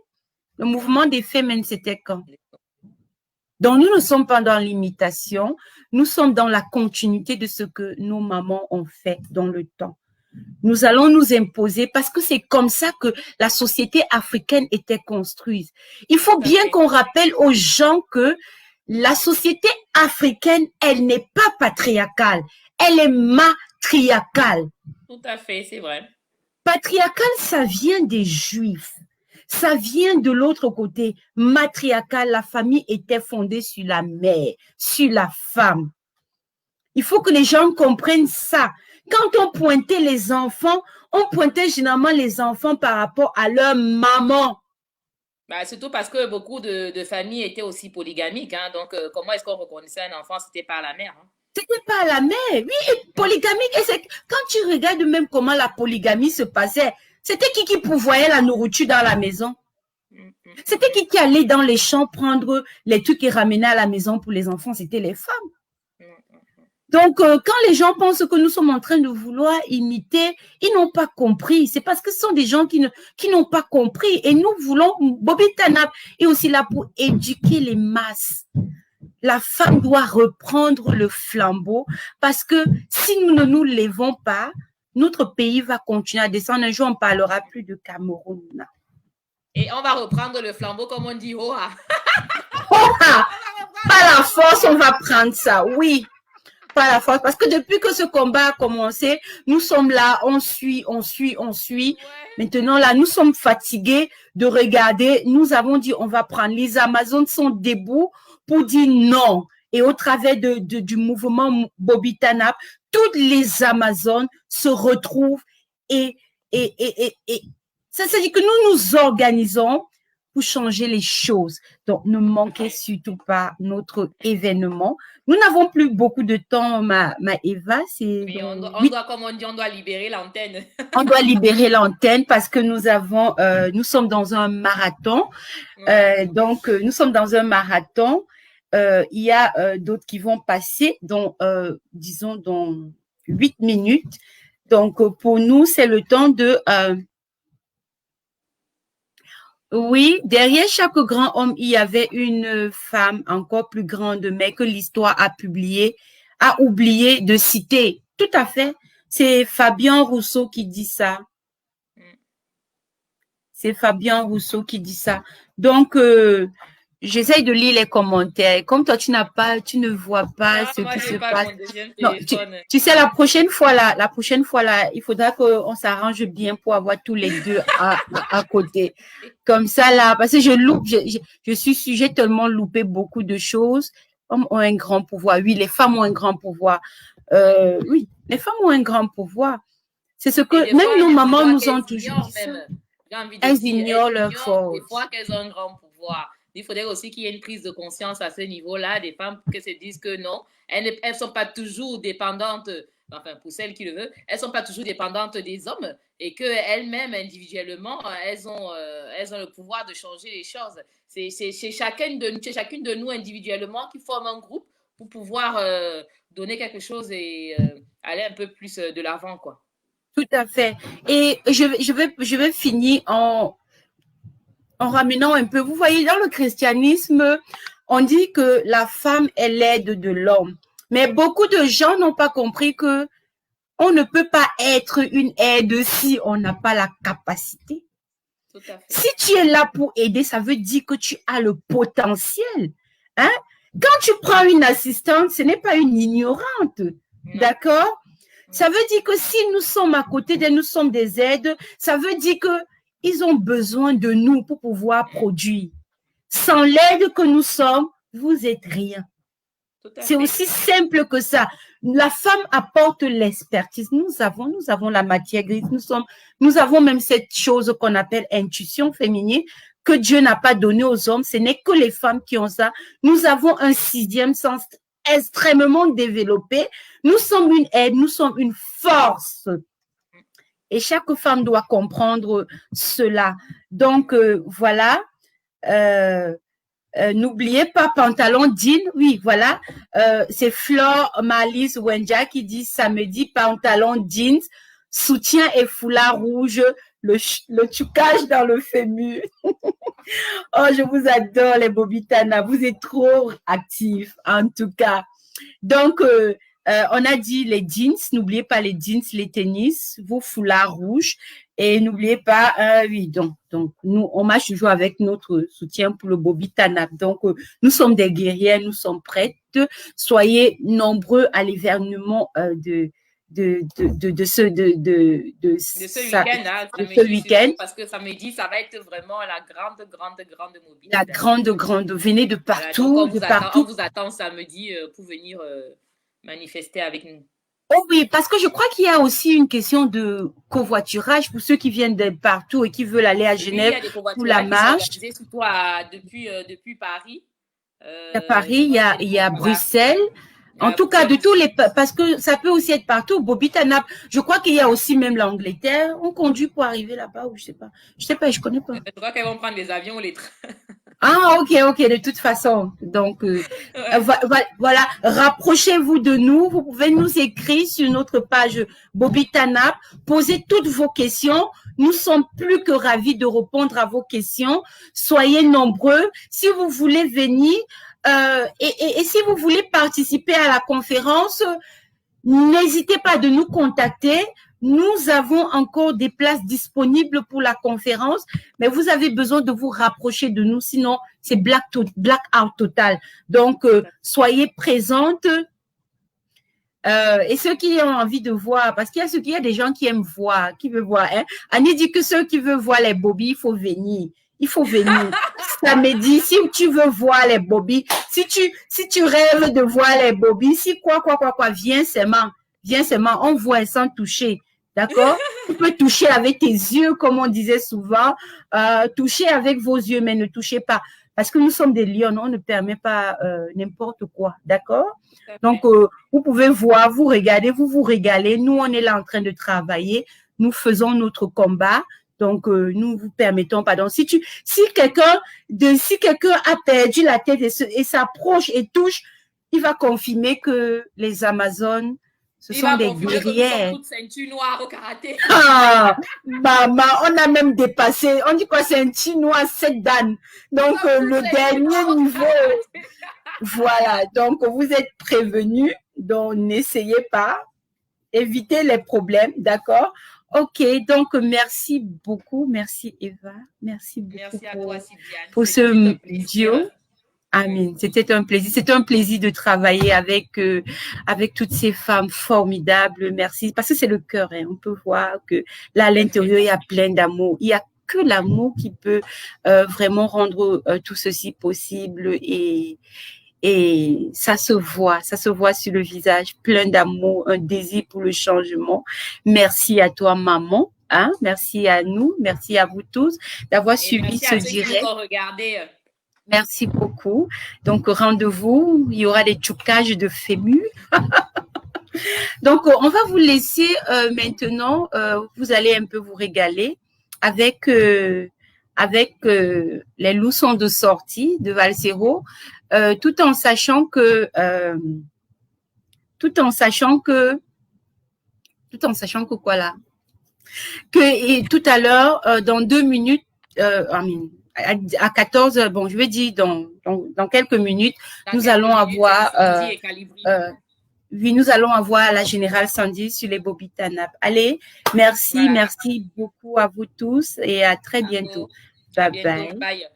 Le mouvement des féminines, c'était quand? Donc, nous ne sommes pas dans l'imitation, nous sommes dans la continuité de ce que nos mamans ont fait dans le temps. Nous allons nous imposer parce que c'est comme ça que la société africaine était construite. Il faut bien qu'on rappelle aux gens que la société africaine, elle n'est pas patriarcale, elle est matriarcale. Tout à fait, c'est vrai. Patriarcale, ça vient des Juifs. Ça vient de l'autre côté. Matriarcal, la famille était fondée sur la mère, sur la femme. Il faut que les gens comprennent ça. Quand on pointait les enfants, on pointait généralement les enfants par rapport à leur maman. Bah, surtout parce que beaucoup de familles étaient aussi polygamiques, hein. Donc, comment est-ce qu'on reconnaissait un enfant? C'était par la mère, hein. C'était pas la mère. Oui, polygamique. Et quand tu regardes même comment la polygamie se passait, c'était qui pourvoyait la nourriture dans la maison? C'était qui allait dans les champs prendre les trucs et ramener à la maison pour les enfants? C'était les femmes. Donc, quand les gens pensent que nous sommes en train de vouloir imiter, ils n'ont pas compris. C'est parce que ce sont des gens qui n'ont pas compris. Et nous voulons, Bobby Tanap est aussi là pour éduquer les masses. La femme doit reprendre le flambeau parce que si nous ne nous lèvons pas, notre pays va continuer à descendre. Un jour, on ne parlera plus de Cameroun. Et on va reprendre le flambeau comme on dit, Oha. Oha! Par la force, on va prendre ça, oui. Par la force. Parce que depuis que ce combat a commencé, nous sommes là, on suit. Ouais. Maintenant, là, nous sommes fatigués de regarder. Nous avons dit, on va prendre. Les Amazones sont debout pour dire non. Et au travers du mouvement Bobby Tanap, toutes les Amazones se retrouvent et ça veut dire que nous nous organisons pour changer les choses. Donc, ne manquez surtout pas notre événement. Nous n'avons plus beaucoup de temps, ma Eva. Mais on doit, comme on dit, on doit libérer l'antenne. On doit libérer l'antenne parce que nous sommes dans un marathon. Donc, nous sommes dans un marathon. Il y a d'autres qui vont passer, disons, dans 8 minutes. Donc, pour nous, c'est le temps de... Oui, derrière chaque grand homme, il y avait une femme encore plus grande, mais que l'histoire a oublié de citer. Tout à fait. C'est Fabien Rousseau qui dit ça. C'est Fabien Rousseau qui dit ça. Donc, j'essaye de lire les commentaires. Comme toi, tu ne vois pas ce qui se passe. Non, tu sais, la prochaine fois là, il faudra qu'on s'arrange bien pour avoir tous les deux à côté. Comme ça là, parce que j'ai tellement loupé beaucoup de choses. Les femmes ont un grand pouvoir. Oui, les femmes ont un grand pouvoir. Oui, les femmes ont un grand pouvoir. C'est ce que même nos mamans nous ont toujours dit. Elles ignorent leur force. Des fois qu'elles ont un grand pouvoir. Il faudrait aussi qu'il y ait une prise de conscience à ce niveau-là, des femmes qui se disent que non, elles ne sont pas toujours dépendantes, enfin pour celles qui le veulent, elles ne sont pas toujours dépendantes des hommes et qu'elles-mêmes, individuellement, elles ont le pouvoir de changer les choses. C'est chacune de nous individuellement qui forme un groupe pour pouvoir donner quelque chose et aller un peu plus de l'avant, quoi. Tout à fait. Et je vais finir en ramenant un peu. Vous voyez, dans le christianisme, on dit que la femme est l'aide de l'homme. Mais beaucoup de gens n'ont pas compris que on ne peut pas être une aide si on n'a pas la capacité. Tout à fait. Si tu es là pour aider, ça veut dire que tu as le potentiel. Hein? Quand tu prends une assistante, ce n'est pas une ignorante. D'accord? Ça veut dire que si nous sommes à côté d'elles, nous sommes des aides, ça veut dire qu'ils ont besoin de nous pour pouvoir produire. Sans l'aide que nous sommes, vous êtes rien. C'est aussi simple que ça. La femme apporte l'expertise. Nous avons la matière grise. Nous avons même cette chose qu'on appelle intuition féminine que Dieu n'a pas donnée aux hommes. Ce n'est que les femmes qui ont ça. Nous avons un sixième sens extrêmement développé. Nous sommes une aide, nous sommes une force. Et chaque femme doit comprendre cela. Donc, voilà. N'oubliez pas pantalon jean. Oui, voilà. C'est Flore Malice Wenja qui dit samedi pantalon jeans, soutien et foulard rouge, le choucage dans le fémur. Oh, je vous adore les Bobitana. Vous êtes trop actifs, en tout cas. Donc, on a dit les jeans. N'oubliez pas les jeans, les tennis, vos foulards rouges. Et n'oubliez pas, oui, donc, nous, on marche toujours avec notre soutien pour le Bobitana. Donc, nous sommes des guerrières, nous sommes prêtes. Soyez nombreux à l'événement de ce week-end. Parce que samedi, ça va être vraiment la grande mobilité. La grande, venez de partout. Voilà, donc on vous attend samedi pour venir manifester avec nous. Oh oui, parce que je crois qu'il y a aussi une question de covoiturage pour ceux qui viennent de partout et qui veulent aller à Genève pour la marche. Qui sont surtout depuis Paris. Il y a Paris, il y a Bruxelles. En tout cas, de tous les, parce que ça peut aussi être partout. Bobby-Tanap, je crois qu'il y a aussi même l'Angleterre. On conduit pour arriver là-bas ou je sais pas, je connais pas. Je crois qu'elles vont prendre les avions ou les trains. Ah, ok, de toute façon. Donc, voilà, rapprochez-vous de nous. Vous pouvez nous écrire sur notre page Bobby-Tanap, posez toutes vos questions. Nous sommes plus que ravis de répondre à vos questions. Soyez nombreux. Si vous voulez venir, et si vous voulez participer à la conférence, n'hésitez pas de nous contacter. Nous avons encore des places disponibles pour la conférence, mais vous avez besoin de vous rapprocher de nous, sinon c'est blackout total. Donc, soyez présentes. Et ceux qui ont envie de voir, parce qu'il y a des gens qui aiment voir, qui veulent voir. Hein? Annie dit que ceux qui veulent voir les Bobby, il faut venir. Il faut venir. Samedi, si tu veux voir les Bobby, si tu rêves de voir les Bobby, si quoi, viens seulement, on voit sans toucher. D'accord? Tu peux toucher avec tes yeux, comme on disait souvent. Toucher avec vos yeux, mais ne touchez pas. Parce que nous sommes des lions, on ne permet pas n'importe quoi. D'accord? Donc, vous pouvez voir, vous regardez, vous vous régalez. Nous, on est là en train de travailler. Nous faisons notre combat. Donc, nous vous permettons, pardon. Si quelqu'un a perdu la tête et s'approche et touche, il va confirmer que les Amazones, ce sont des guerrières. Toute ceinture noire au karaté. Ah, maman, on a même dépassé. On dit quoi, ceinture noire, 7 dan. Donc, le dernier niveau. Voilà. Donc, vous êtes prévenus. Donc, n'essayez pas. Évitez les problèmes. D'accord? Ok. Donc, merci beaucoup. Merci, Eva. Merci beaucoup. Merci à toi, Sylviane. Pour ce duo. Amin. C'était un plaisir. C'était un plaisir de travailler avec toutes ces femmes formidables. Merci. Parce que c'est le cœur. Hein. On peut voir que là, à l'intérieur, il y a plein d'amour. Il y a que l'amour qui peut vraiment rendre tout ceci possible et ça se voit sur le visage, plein d'amour, un désir pour le changement. Merci à toi, maman. Hein? Merci à nous. Merci à vous tous d'avoir suivi ce direct. Merci beaucoup. Donc, rendez-vous. Il y aura des tchoukages de fémur. Donc, on va vous laisser maintenant. Vous allez un peu vous régaler avec les leçons de sortie de Valsero, tout en sachant que quoi là? Et tout à l'heure, dans 2 minutes, à 14, bon, je vais dire dans quelques minutes, nous allons avoir la générale Sandy sur les Bobby-Tanap. Allez, merci beaucoup à vous tous et à très bientôt. Bye bye.